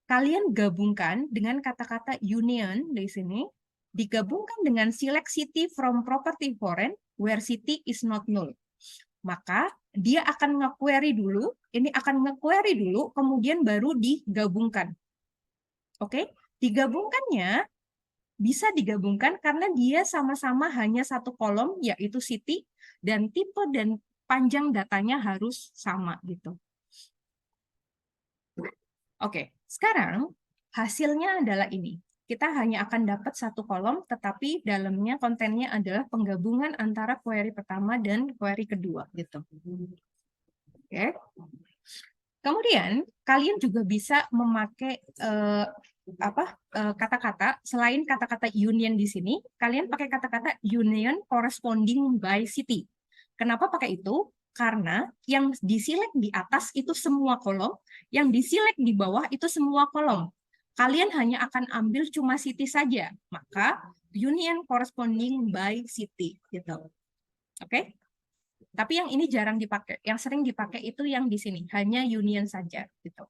Kalian gabungkan dengan kata-kata union di sini, digabungkan dengan select city from property foreign where city is not null. Maka dia akan nge-query dulu, ini akan nge-query dulu, kemudian baru digabungkan. Oke, digabungkannya bisa digabungkan karena dia sama-sama hanya satu kolom, yaitu city, dan tipe dan panjang datanya harus sama gitu. Oke, sekarang hasilnya adalah ini. Kita hanya akan dapat satu kolom, tetapi dalamnya kontennya adalah penggabungan antara query pertama dan query kedua gitu. Oke. Kemudian kalian juga bisa memakai kata-kata selain kata-kata union di sini, kalian pakai kata-kata union corresponding by city. Kenapa pakai itu? Karena yang diselect di atas itu semua kolom, yang diselect di bawah itu semua kolom. Kalian hanya akan ambil cuma city saja, maka union corresponding by city gitu. Oke? Tapi yang ini jarang dipakai. Yang sering dipakai itu yang di sini, hanya union saja gitu.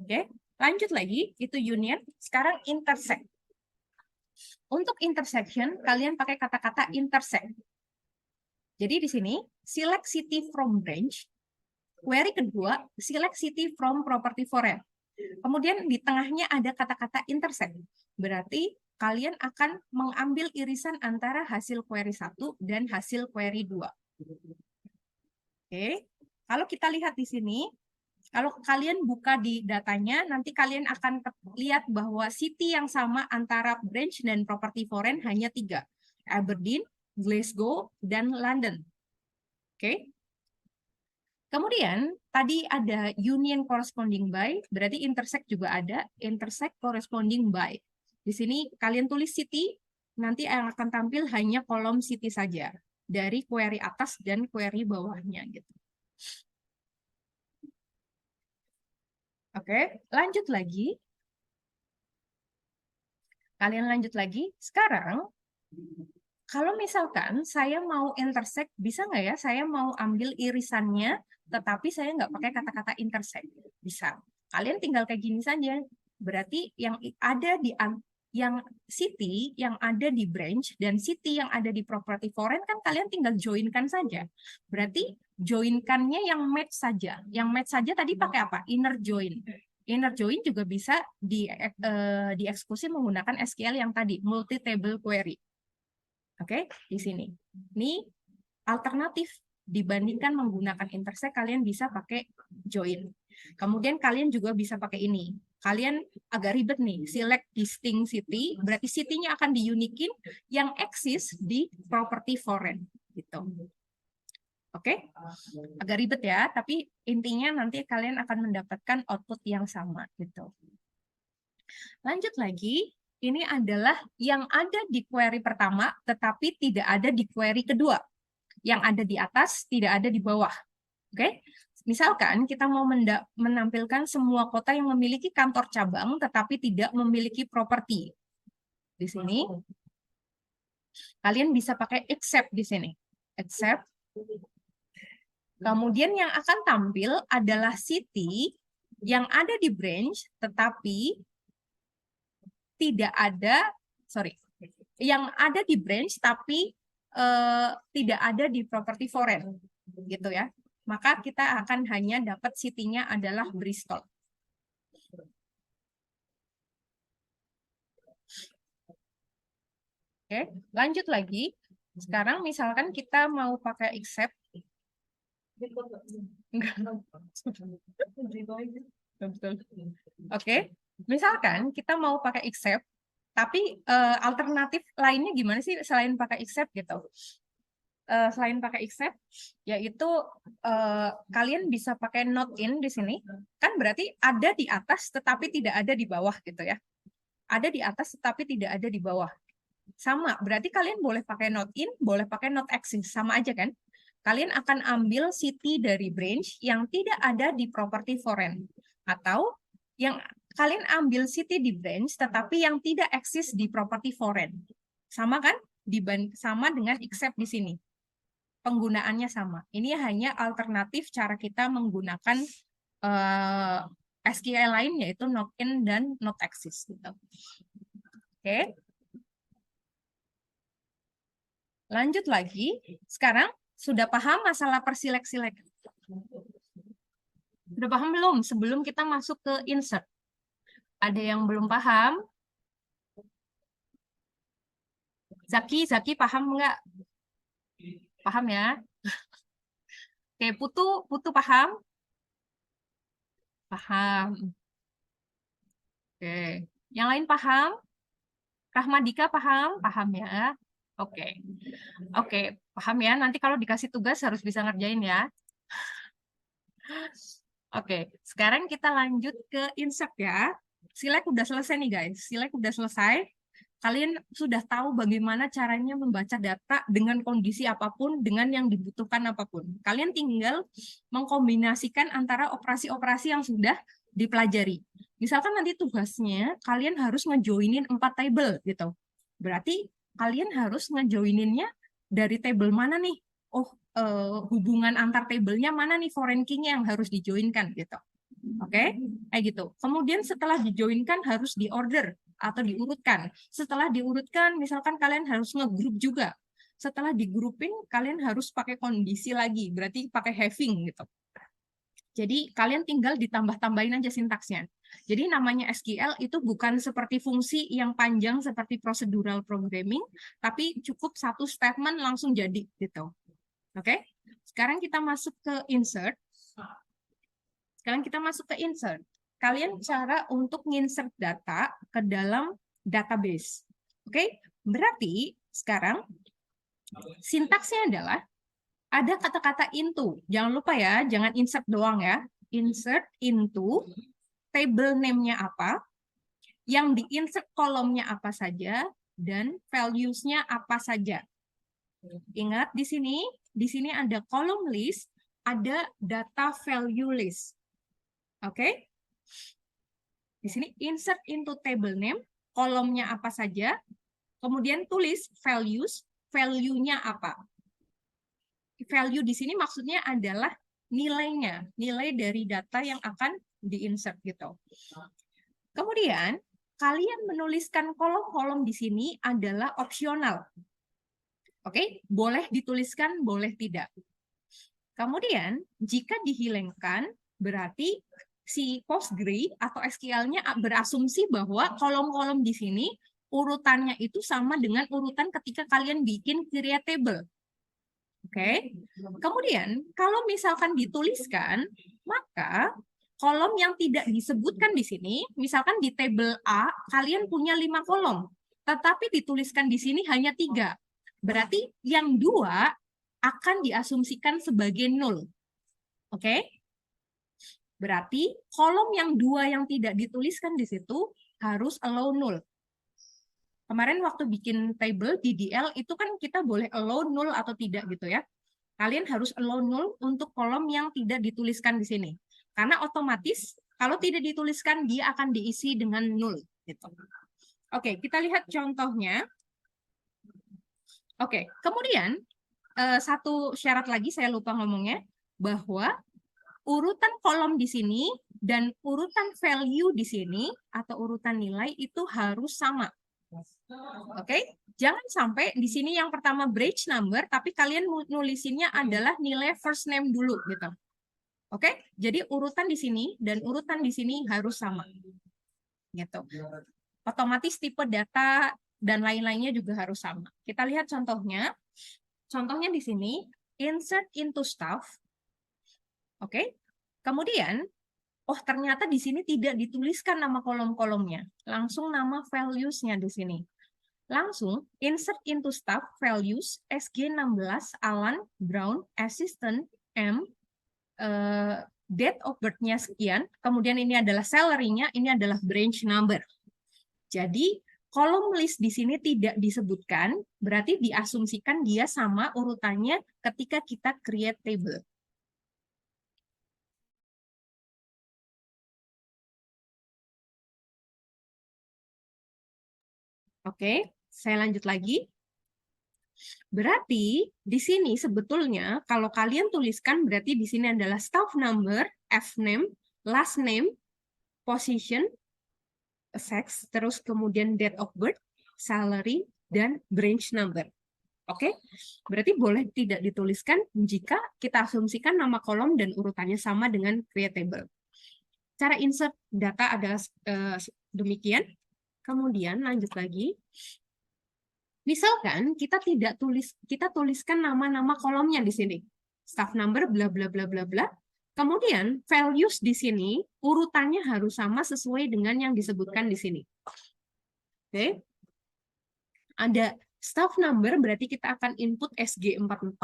Oke, lanjut lagi, itu union. Sekarang intersect. Untuk intersection, kalian pakai kata-kata intersect. Jadi di sini, select city from branch. Query kedua, select city from property foreign. Kemudian di tengahnya ada kata-kata intersect. Berarti kalian akan mengambil irisan antara hasil query 1 dan hasil query 2. Oke, kalau kita lihat di sini, kalau kalian buka di datanya, nanti kalian akan lihat bahwa city yang sama antara branch dan property foreign hanya 3. Aberdeen, Glasgow, dan London. Oke. Kemudian, tadi ada union corresponding by, berarti intersect juga ada, intersect corresponding by. Di sini kalian tulis city, nanti yang akan tampil hanya kolom city saja, dari query atas dan query bawahnya gitu. Oke, lanjut lagi. Kalian lanjut lagi. Sekarang, kalau misalkan saya mau intersect, bisa nggak ya saya mau ambil irisannya, tetapi saya nggak pakai kata-kata intersect? Bisa. Kalian tinggal kayak gini saja. Berarti yang ada di yang city yang ada di branch dan city yang ada di property foreign kan kalian tinggal joinkan saja. Berarti joinkannya yang match saja. Yang match saja tadi pakai apa? Inner join. Inner join juga bisa dieksekusi menggunakan SQL yang tadi, multi table query. Oke, di sini. Ini alternatif dibandingkan menggunakan intersect, kalian bisa pakai join. Kemudian kalian juga bisa pakai ini. Kalian agak ribet nih, select distinct city, berarti city-nya akan diunikin yang eksis di property foreign gitu. Oke, agak ribet ya, tapi intinya nanti kalian akan mendapatkan output yang sama gitu. Lanjut lagi, ini adalah yang ada di query pertama, tetapi tidak ada di query kedua. Yang ada di atas, tidak ada di bawah. Oke, misalkan kita mau menampilkan semua kota yang memiliki kantor cabang, tetapi tidak memiliki properti. Di sini, kalian bisa pakai except di sini. Except. Kemudian yang akan tampil adalah city yang ada di branch, tetapi tidak ada, yang ada di branch tapi tidak ada di property foreign, gitu ya. Maka kita akan hanya dapat city-nya adalah Bristol. Oke, lanjut lagi. Sekarang misalkan kita mau pakai except. Oke, misalkan kita mau pakai except, tapi alternatif lainnya gimana sih selain pakai except gitu? Selain pakai except, yaitu kalian bisa pakai not in di sini, kan berarti ada di atas tetapi tidak ada di bawah gitu ya. Ada di atas tetapi tidak ada di bawah. Sama, berarti kalian boleh pakai not in, boleh pakai not exist, sama aja kan? Kalian akan ambil city dari branch yang tidak ada di property foreign. Atau yang kalian ambil city di branch, tetapi yang tidak eksis di property foreign. Sama kan? Sama dengan except di sini. Penggunaannya sama. Ini hanya alternatif cara kita menggunakan SQL lain, yaitu not in dan not exist. Gitu. Oke. Lanjut lagi. Sekarang sudah paham masalah persilek-silek? Sudah paham belum sebelum kita masuk ke insert? Ada yang belum paham? Zaki paham nggak? Paham ya? Oke, Putu paham? Paham. Oke, yang lain paham? Rahmadika paham? Paham ya? Oke, paham ya? Nanti kalau dikasih tugas harus bisa ngerjain ya. Oke, sekarang kita lanjut ke insert ya. Silek udah selesai nih guys. Silek udah selesai. Kalian sudah tahu bagaimana caranya membaca data dengan kondisi apapun, dengan yang dibutuhkan apapun. Kalian tinggal mengkombinasikan antara operasi-operasi yang sudah dipelajari. Misalkan nanti tugasnya kalian harus ngejoinin 4 table gitu. Berarti kalian harus ngejoininnya dari table mana nih? Oh, hubungan antar tabelnya mana nih foreign key-nya yang harus dijoinkan gitu. Oke, kayak gitu. Kemudian setelah dijoinkan harus diorder atau diurutkan. Setelah diurutkan, misalkan kalian harus ngegroup juga. Setelah digroupin, kalian harus pakai kondisi lagi, berarti pakai having gitu. Jadi kalian tinggal ditambah-tambahin aja sintaksnya. Jadi namanya SQL itu bukan seperti fungsi yang panjang seperti procedural programming, tapi cukup satu statement langsung jadi gitu. Oke, sekarang kita masuk ke insert. Kalian cara untuk insert data ke dalam database. Oke, berarti sekarang sintaksnya adalah ada kata-kata into. Jangan lupa ya, jangan insert doang ya. Insert into, table name-nya apa, yang di-insert kolomnya apa saja, dan values-nya apa saja. Ingat di sini ada column list, ada data value list. Oke? Di sini insert into table name, kolomnya apa saja, kemudian tulis values, value-nya apa. Value di sini maksudnya adalah nilainya, nilai dari data yang akan di-insert gitu. Kemudian, kalian menuliskan kolom-kolom di sini adalah opsional. Oke, boleh dituliskan, boleh tidak. Kemudian, jika dihilangkan, berarti si Postgre atau SQL-nya berasumsi bahwa kolom-kolom di sini urutannya itu sama dengan urutan ketika kalian bikin create table. Oke. Kemudian, kalau misalkan dituliskan, maka kolom yang tidak disebutkan di sini, misalkan di table A, kalian punya 5 kolom, tetapi dituliskan di sini hanya 3. Berarti yang 2 akan diasumsikan sebagai 0. Oke? Berarti kolom yang 2 yang tidak dituliskan di situ harus allow 0. Kemarin waktu bikin table DDL itu kan kita boleh allow 0 atau tidak gitu ya. Kalian harus allow 0 untuk kolom yang tidak dituliskan di sini. Karena otomatis kalau tidak dituliskan dia akan diisi dengan 0 gitu. Oke, kita lihat contohnya. Oke, kemudian satu syarat lagi saya lupa ngomongnya, bahwa urutan kolom di sini dan urutan value di sini atau urutan nilai itu harus sama. Oke, jangan sampai di sini yang pertama branch number, tapi kalian nulisinnya adalah nilai first name dulu gitu. Oke, jadi urutan di sini dan urutan di sini harus sama. Gitu. Otomatis tipe data dan lain-lainnya juga harus sama. Kita lihat contohnya. Contohnya di sini, insert into stuff. Oke. Kemudian, oh ternyata di sini tidak dituliskan nama kolom-kolomnya. Langsung nama values-nya di sini. Langsung insert into stuff values SG16 Alan Brown assistant M date of birth-nya sekian, kemudian ini adalah salary-nya, ini adalah branch number. Jadi kolom list di sini tidak disebutkan, berarti diasumsikan dia sama urutannya ketika kita create table. Oke, saya lanjut lagi. Berarti di sini sebetulnya kalau kalian tuliskan berarti di sini adalah staff number, F name, last name, position, sex, terus kemudian date of birth, salary, dan branch number. Oke, berarti boleh tidak dituliskan jika kita asumsikan nama kolom dan urutannya sama dengan create table. Cara insert data adalah demikian. Kemudian lanjut lagi. Misalkan kita tuliskan nama-nama kolomnya di sini. Staff number bla bla bla bla bla. Kemudian values di sini urutannya harus sama sesuai dengan yang disebutkan di sini. Oke. Ada staff number berarti kita akan input SG44.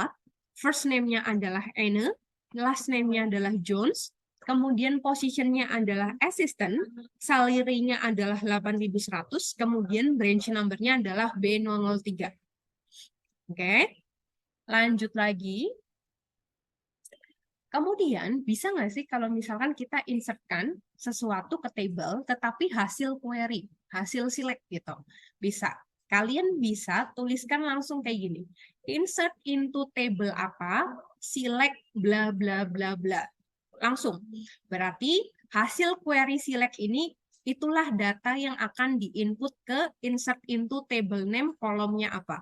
First name-nya adalah Anne, last name-nya adalah Jones, kemudian position-nya adalah assistant, salary-nya adalah 8.100, kemudian branch number-nya adalah B003. Oke, lanjut lagi. Kemudian, bisa nggak sih kalau misalkan kita insertkan sesuatu ke table, tetapi hasil query, hasil select gitu. Bisa. Kalian bisa tuliskan langsung kayak gini. Insert into table apa, select bla bla bla bla. Langsung. Berarti hasil query select ini itulah data yang akan diinput ke insert into table name kolomnya apa.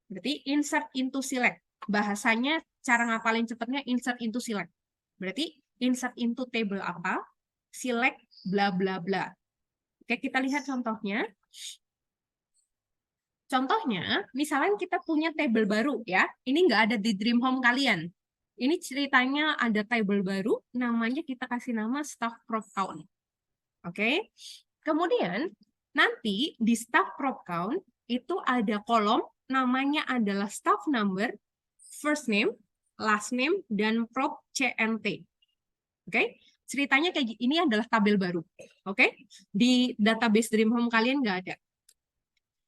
Berarti insert into select. Bahasanya cara ngapalin cepatnya insert into select. Berarti insert into table apa, select bla bla bla. Oke, kita lihat contohnya. Contohnya, misalnya kita punya table baru ya. Ini nggak ada di Dream Home kalian. Ini ceritanya ada table baru, namanya kita kasih nama staff prop count. Oke. Kemudian, nanti di staff prop count itu ada kolom namanya adalah staff number, first name, last name, dan prop CNT. Oke. Ceritanya kayak ini adalah tabel baru. Oke. Di database Dream Home kalian nggak ada.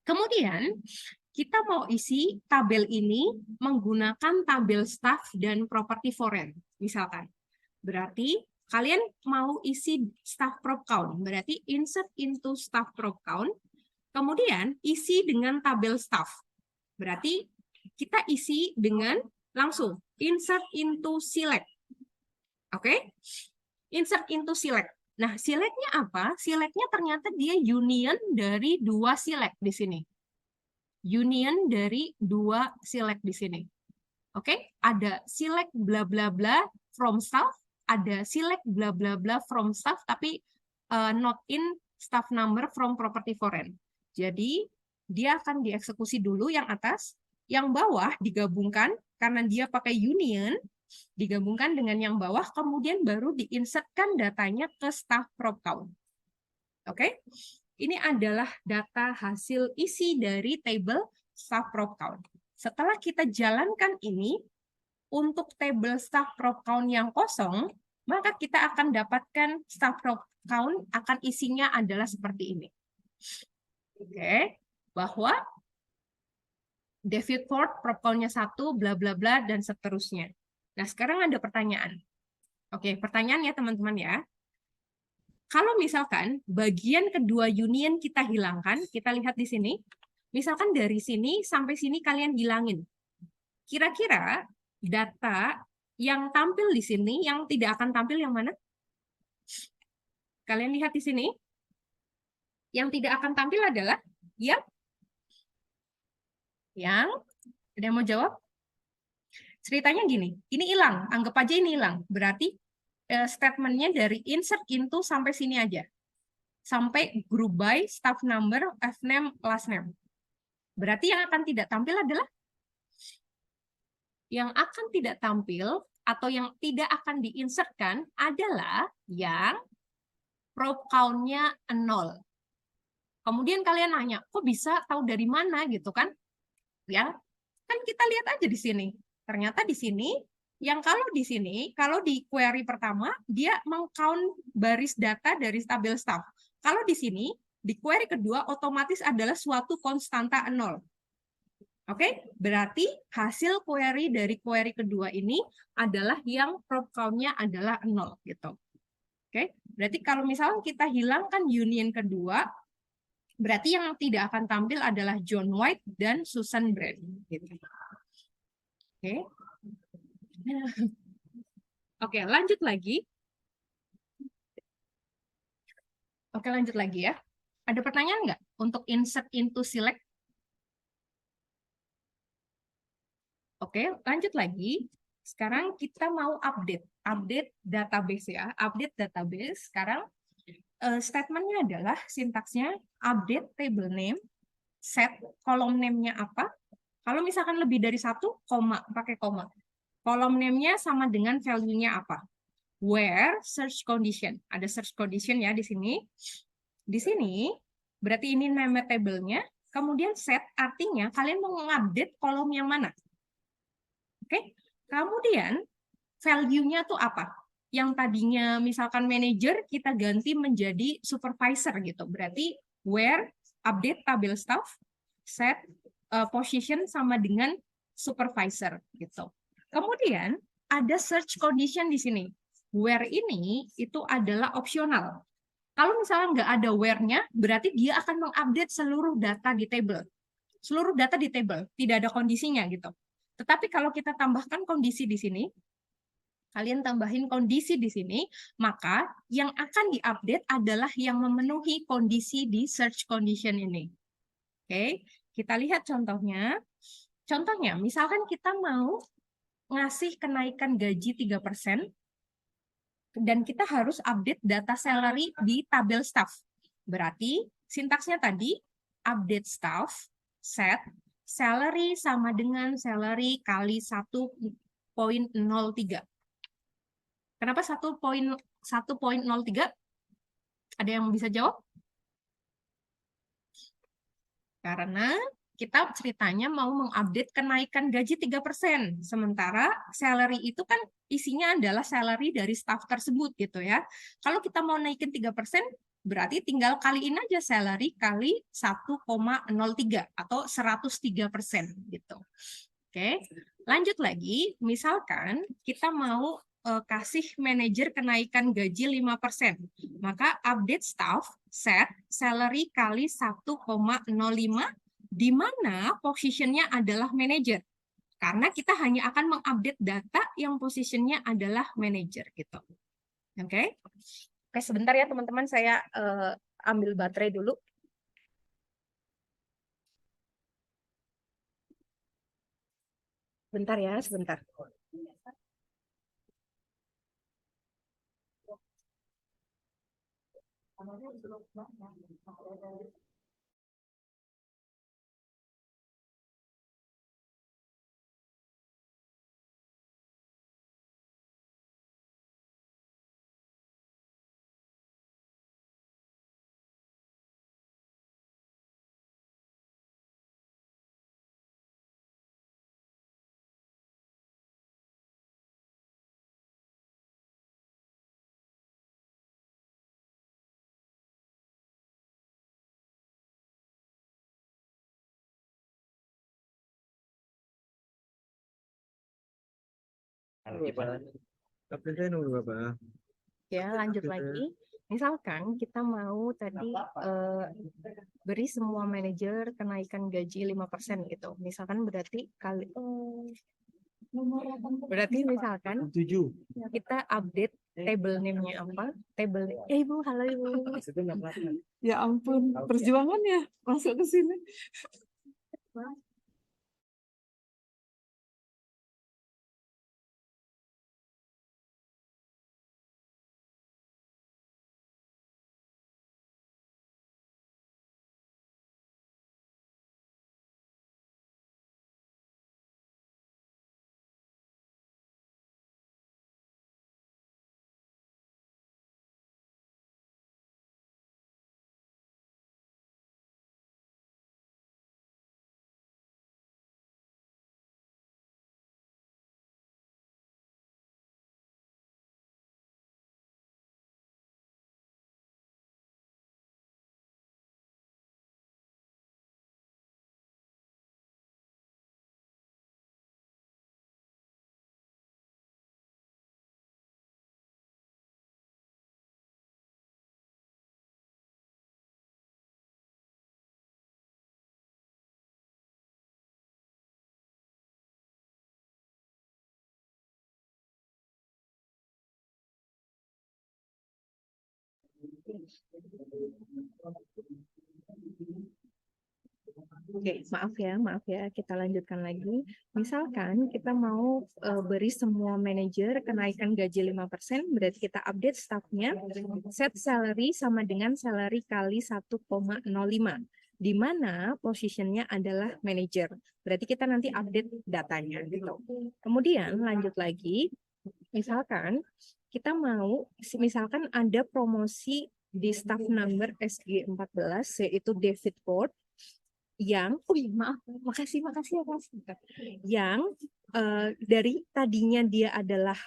Kemudian, kita mau isi tabel ini menggunakan tabel staff dan property foreign, misalkan. Berarti, kalian mau isi staff prop count, berarti insert into staff prop count, kemudian isi dengan tabel staff. Berarti, kita isi dengan langsung insert into select. Oke? Insert into select. Nah, select-nya apa? Select-nya ternyata dia union dari dua select di sini. Union dari dua select di sini. Oke, ada select bla bla bla from staff, ada select bla bla bla from staff, tapi not in staff number from property foreign. Jadi, dia akan dieksekusi dulu yang atas, yang bawah digabungkan, karena dia pakai union, digabungkan dengan yang bawah, kemudian baru diinsertkan datanya ke staff prop count. Oke, ini adalah data hasil isi dari table staff prop count. Setelah kita jalankan ini, untuk table staff prop count yang kosong, maka kita akan dapatkan staff prop count akan isinya adalah seperti ini. Oke, bahwa David Ford prop count-nya 1, bla bla bla, dan seterusnya. Nah, sekarang ada pertanyaan. Oke, pertanyaannya teman-teman ya. Kalau misalkan bagian kedua union kita hilangkan, kita lihat di sini. Misalkan dari sini sampai sini kalian hilangin. Kira-kira data yang tampil di sini, yang tidak akan tampil yang mana? Kalian lihat di sini. Yang tidak akan tampil adalah yang ada yang mau jawab? Ceritanya gini, ini hilang, anggap aja ini hilang. Berarti statementnya dari insert into sampai sini aja. Sampai group by, staff number, F name, last name. Berarti yang akan tidak tampil adalah yang akan tidak tampil atau yang tidak akan diinsertkan adalah yang prop count-nya 0. Kemudian kalian nanya, kok bisa tahu dari mana gitu kan? Ya, kan kita lihat aja di sini. Ternyata di sini, yang kalau di sini, kalau di query pertama, dia meng-count baris data dari tabel staff. Kalau di sini, di query kedua, otomatis adalah suatu konstanta 0. Oke, berarti hasil query dari query kedua ini adalah yang prop count-nya adalah 0 gitu. Oke, berarti kalau misalnya kita hilangkan union kedua, Berarti yang tidak akan tampil adalah John White dan Susan Brand. Gitu. Oke. Oke, lanjut lagi. Oke, lanjut lagi ya. Ada pertanyaan nggak untuk insert into select? Oke, lanjut lagi. Sekarang kita mau update database ya. Update database. Sekarang statementnya adalah sintaksnya update table name, set kolom name-nya apa. Kalau misalkan lebih dari satu, koma, pakai koma. Kolom name-nya sama dengan value-nya apa. Where search condition. Ada search condition ya di sini. Di sini, berarti ini nama table-nya. Kemudian set artinya kalian mau mengupdate kolom yang mana. Oke. Kemudian value-nya tuh apa? Yang tadinya misalkan manager kita ganti menjadi supervisor gitu. Berarti where update table staff, set position sama dengan supervisor gitu. Kemudian ada search condition di sini. Where ini itu adalah opsional. Kalau misalnya nggak ada where-nya, berarti dia akan mengupdate seluruh data di table. Seluruh data di table, tidak ada kondisinya gitu. Tetapi kalau kita tambahkan kondisi di sini, kalian tambahin kondisi di sini, maka yang akan diupdate adalah yang memenuhi kondisi di search condition ini. Oke, kita lihat contohnya. Contohnya, misalkan kita mau ngasih kenaikan gaji 3%, dan kita harus update data salary di tabel staff. Berarti sintaksnya tadi, update staff, set, salary sama dengan salary kali 1,03. Kenapa 1,03? Ada yang bisa jawab? Karena kita ceritanya mau mengupdate kenaikan gaji 3%. Sementara salary itu kan isinya adalah salary dari staff tersebut gitu ya. Kalau kita mau naikin 3%, berarti tinggal kaliin aja salary kali 1,03 atau 103% gitu. Oke, lanjut lagi. Misalkan kita mau kasih manajer kenaikan gaji 5%. Maka update staff, set, salary kali 1,05, di mana posisinya adalah manajer. Karena kita hanya akan mengupdate data yang posisinya adalah manajer gitu. Oke. Oke, sebentar ya teman-teman, saya ambil baterai dulu. Bentar ya, sebentar. Ya, lanjut lagi. Misalkan kita mau tadi beri semua manajer kenaikan gaji 5% gitu. Misalkan berarti misalkan kita update table name-nya apa? Table Ibu, halo Ibu. Ya ampun, perjuangan ya masuk ke sini. Oke, maaf ya, kita lanjutkan lagi. Misalkan kita mau beri semua manajer kenaikan gaji 5%, berarti kita update staffnya, set salary sama dengan salary kali 1,05, di mana posisinya adalah manager. Berarti kita nanti update datanya gitu. Kemudian lanjut lagi, misalkan kita mau, misalkan ada promosi di staff number SG14, yaitu David Ford, yang, makasih ya Mas. Yang dari tadinya dia adalah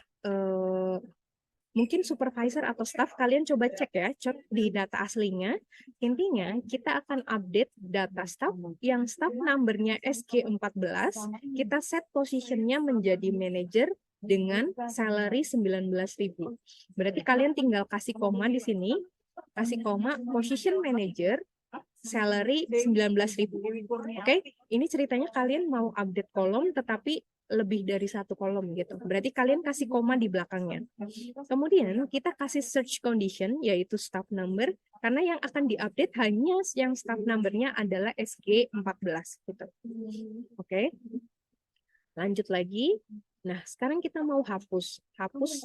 mungkin supervisor atau staff, kalian coba cek ya, cek di data aslinya. Intinya kita akan update data staff yang staff numbernya SG14, kita set positionnya menjadi manager dengan salary 19.000. Berarti kalian tinggal kasih koma di sini, kasih koma position manager salary 19.000. Oke, ini ceritanya kalian mau update kolom tetapi lebih dari satu kolom gitu. Berarti kalian kasih koma di belakangnya. Kemudian kita kasih search condition yaitu staff number karena yang akan diupdate hanya yang staff numbernya adalah SG14 gitu. Oke. Lanjut lagi. Nah, sekarang kita mau hapus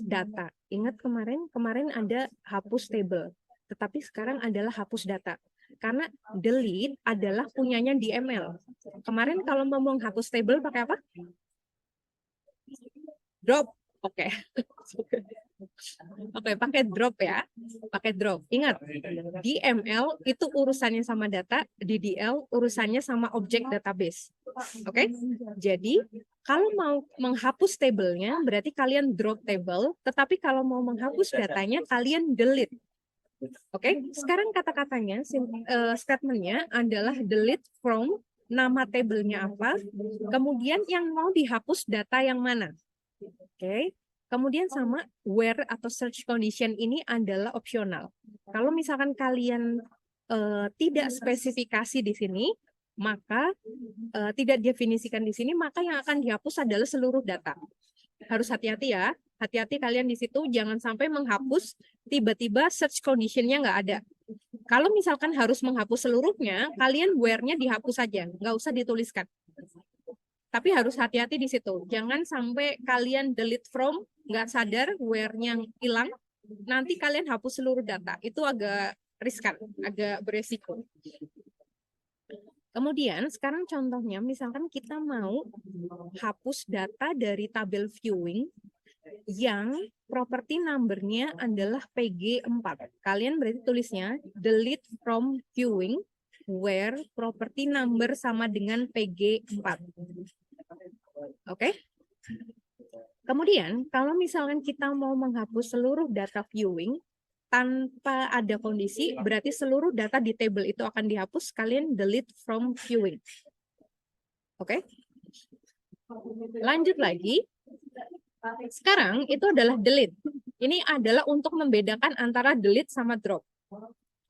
data. Ingat kemarin ada hapus table, tetapi sekarang adalah hapus data. Karena delete adalah punyanya DML. Kemarin kalau mau menghapus table pakai apa? Drop. Oke. Oke, pakai drop ya. Pakai drop. Ingat, DML itu urusannya sama data, DDL urusannya sama objek database. Oke? Jadi, kalau mau menghapus tabelnya, berarti kalian drop table, tetapi kalau mau menghapus datanya, kalian delete. Oke, sekarang kata-katanya, statementnya adalah delete from, nama tabelnya apa, kemudian yang mau dihapus data yang mana. Oke, kemudian sama where atau search condition ini adalah opsional. Kalau misalkan kalian tidak spesifikasi di sini, maka tidak definisikan di sini, maka yang akan dihapus adalah seluruh data. Harus hati-hati ya. Hati-hati kalian di situ, jangan sampai menghapus tiba-tiba search condition-nya nggak ada. Kalau misalkan harus menghapus seluruhnya, kalian where-nya dihapus saja, nggak usah dituliskan. Tapi harus hati-hati di situ. Jangan sampai kalian delete from, nggak sadar where-nya hilang, nanti kalian hapus seluruh data. Itu agak riskan, agak beresiko. Kemudian sekarang contohnya, misalkan kita mau hapus data dari tabel viewing yang property number-nya adalah PG4. Kalian berarti tulisnya delete from viewing where property number sama dengan PG4. Oke? Kemudian kalau misalkan kita mau menghapus seluruh data viewing tanpa ada kondisi, berarti seluruh data di table itu akan dihapus, kalian delete from viewing. Oke? Lanjut lagi. Sekarang itu adalah delete. Ini adalah untuk membedakan antara delete sama drop.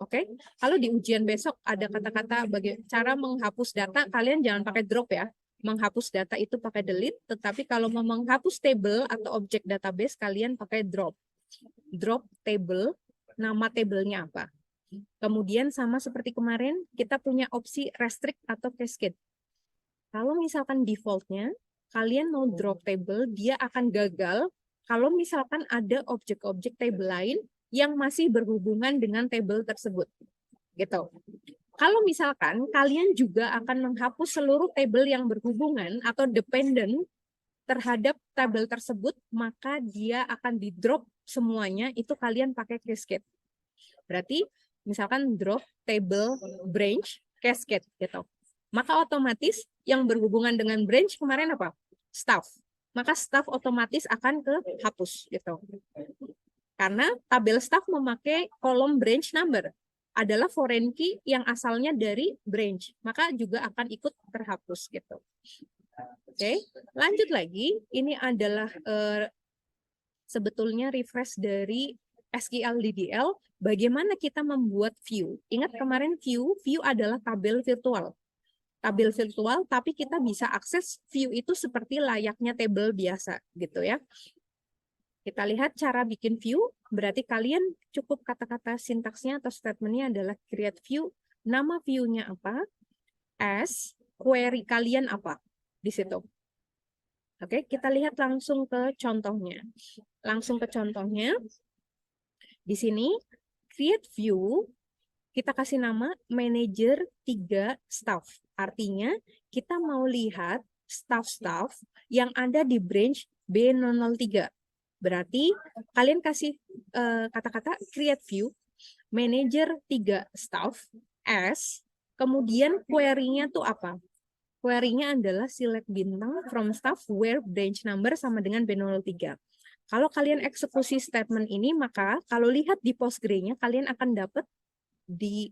Oke? Kalau di ujian besok ada kata-kata cara menghapus data, kalian jangan pakai drop ya. Menghapus data itu pakai delete, tetapi kalau mau menghapus table atau objek database, kalian pakai drop. Drop table, nama tabelnya apa. Kemudian sama seperti kemarin, kita punya opsi restrict atau cascade. Kalau misalkan defaultnya, kalian mau drop table, dia akan gagal kalau misalkan ada objek-objek table lain yang masih berhubungan dengan table tersebut. Gitu. Kalau misalkan kalian juga akan menghapus seluruh table yang berhubungan atau dependent terhadap tabel tersebut, maka dia akan di-drop semuanya, itu kalian pakai cascade. Berarti misalkan drop table branch cascade gitu. Maka otomatis yang berhubungan dengan branch kemarin apa? Staff. Maka staff otomatis akan kehapus gitu. Karena tabel staff memakai kolom branch number. Adalah foreign key yang asalnya dari branch. Maka juga akan ikut terhapus gitu. Oke, lanjut lagi. Ini adalah sebetulnya refresh dari SQL DDL. Bagaimana kita membuat view. Ingat kemarin view adalah tabel virtual. Tabel virtual, tapi kita bisa akses view itu seperti layaknya tabel biasa gitu ya. Kita lihat cara bikin view, berarti kalian cukup kata-kata sintaksnya atau statementnya adalah create view, nama view-nya apa, as, query kalian apa, di situ. Oke, kita lihat langsung ke contohnya. Langsung ke contohnya. Di sini, create view, kita kasih nama manager 3 staff. Artinya, kita mau lihat staff-staff yang ada di branch B003. Berarti, kalian kasih kata-kata create view, manager 3 staff, as, kemudian query-nya tuh apa? Query-nya adalah select bintang from staff where branch number sama dengan B03. Kalau kalian eksekusi statement ini, maka kalau lihat di Postgre-nya, kalian akan dapat di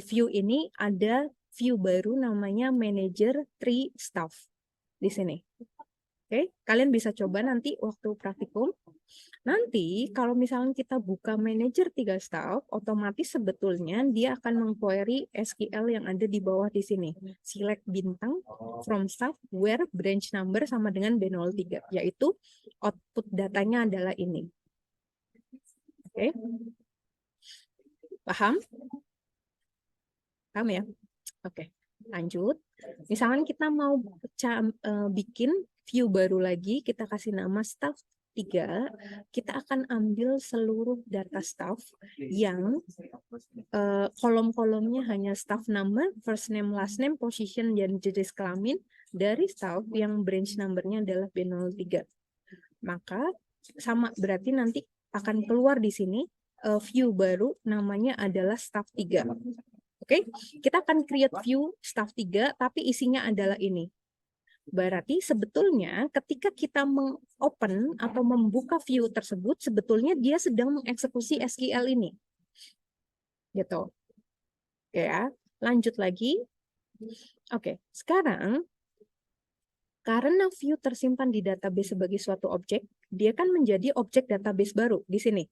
view ini ada view baru namanya manager 3 staff di sini. Oke, kalian bisa coba nanti waktu praktikum. Nanti kalau misalnya kita buka manager 3 staff, otomatis sebetulnya dia akan meng-query SQL yang ada di bawah di sini. Select bintang from staff where branch number sama dengan B03, yaitu output datanya adalah ini. Oke. Paham? Paham ya? Oke, lanjut. Misalkan kita mau bikin view baru lagi, kita kasih nama staff 3, kita akan ambil seluruh data staff yang kolom-kolomnya hanya staff number, first name, last name, position, dan jenis kelamin dari staff yang branch numbernya adalah B03. Maka sama berarti nanti akan keluar di sini view baru namanya adalah staff 3. Oke, kita akan create view staff 3 tapi isinya adalah ini. Berarti sebetulnya ketika kita meng-open atau membuka view tersebut, sebetulnya dia sedang mengeksekusi SQL ini. Gitu. Oke ya, lanjut lagi. Oke, sekarang karena view tersimpan di database sebagai suatu objek, dia kan menjadi objek database baru di sini.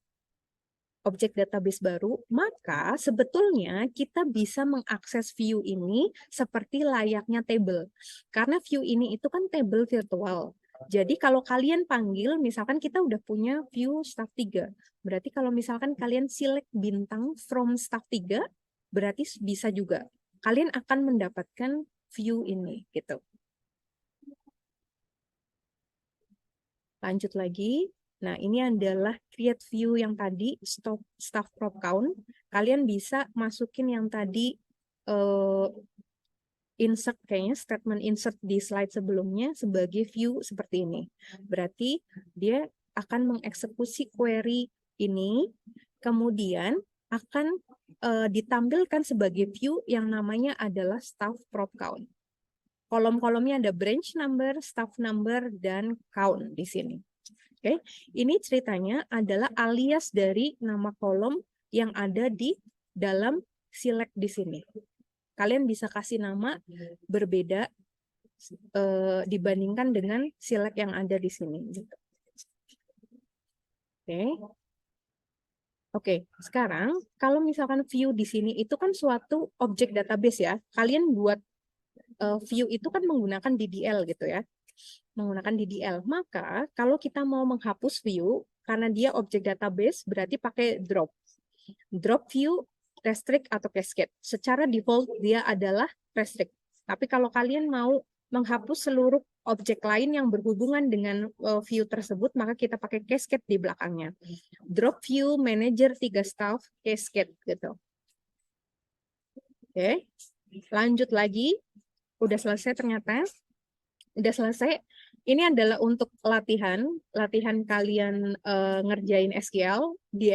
Objek database baru, maka sebetulnya kita bisa mengakses view ini seperti layaknya table. Karena view ini itu kan table virtual. Jadi kalau kalian panggil, misalkan kita udah punya view staff 3. Berarti kalau misalkan kalian select bintang from staff 3, berarti bisa juga. Kalian akan mendapatkan view ini. Gitu. Lanjut lagi. Nah, ini adalah create view yang tadi, staff prop count. Kalian bisa masukin yang tadi insert, kayaknya statement insert di slide sebelumnya sebagai view seperti ini. Berarti dia akan mengeksekusi query ini, kemudian akan ditampilkan sebagai view yang namanya adalah staff prop count. Kolom-kolomnya ada branch number, staff number, dan count di sini. Oke, ini ceritanya adalah alias dari nama kolom yang ada di dalam select di sini. Kalian bisa kasih nama berbeda dibandingkan dengan select yang ada di sini. Oke, sekarang kalau misalkan view di sini itu kan suatu objek database ya. Kalian buat view itu kan menggunakan DDL gitu ya. Menggunakan DDL. Maka kalau kita mau menghapus view karena dia objek database berarti pakai drop. Drop view, restrict atau cascade. Secara default dia adalah restrict. Tapi kalau kalian mau menghapus seluruh objek lain yang berhubungan dengan view tersebut, maka kita pakai cascade di belakangnya. Drop view, manager 3 staff, cascade gitu. Oke. Lanjut lagi. Udah selesai ternyata. Udah selesai. Ini adalah untuk latihan kalian ngerjain SQL di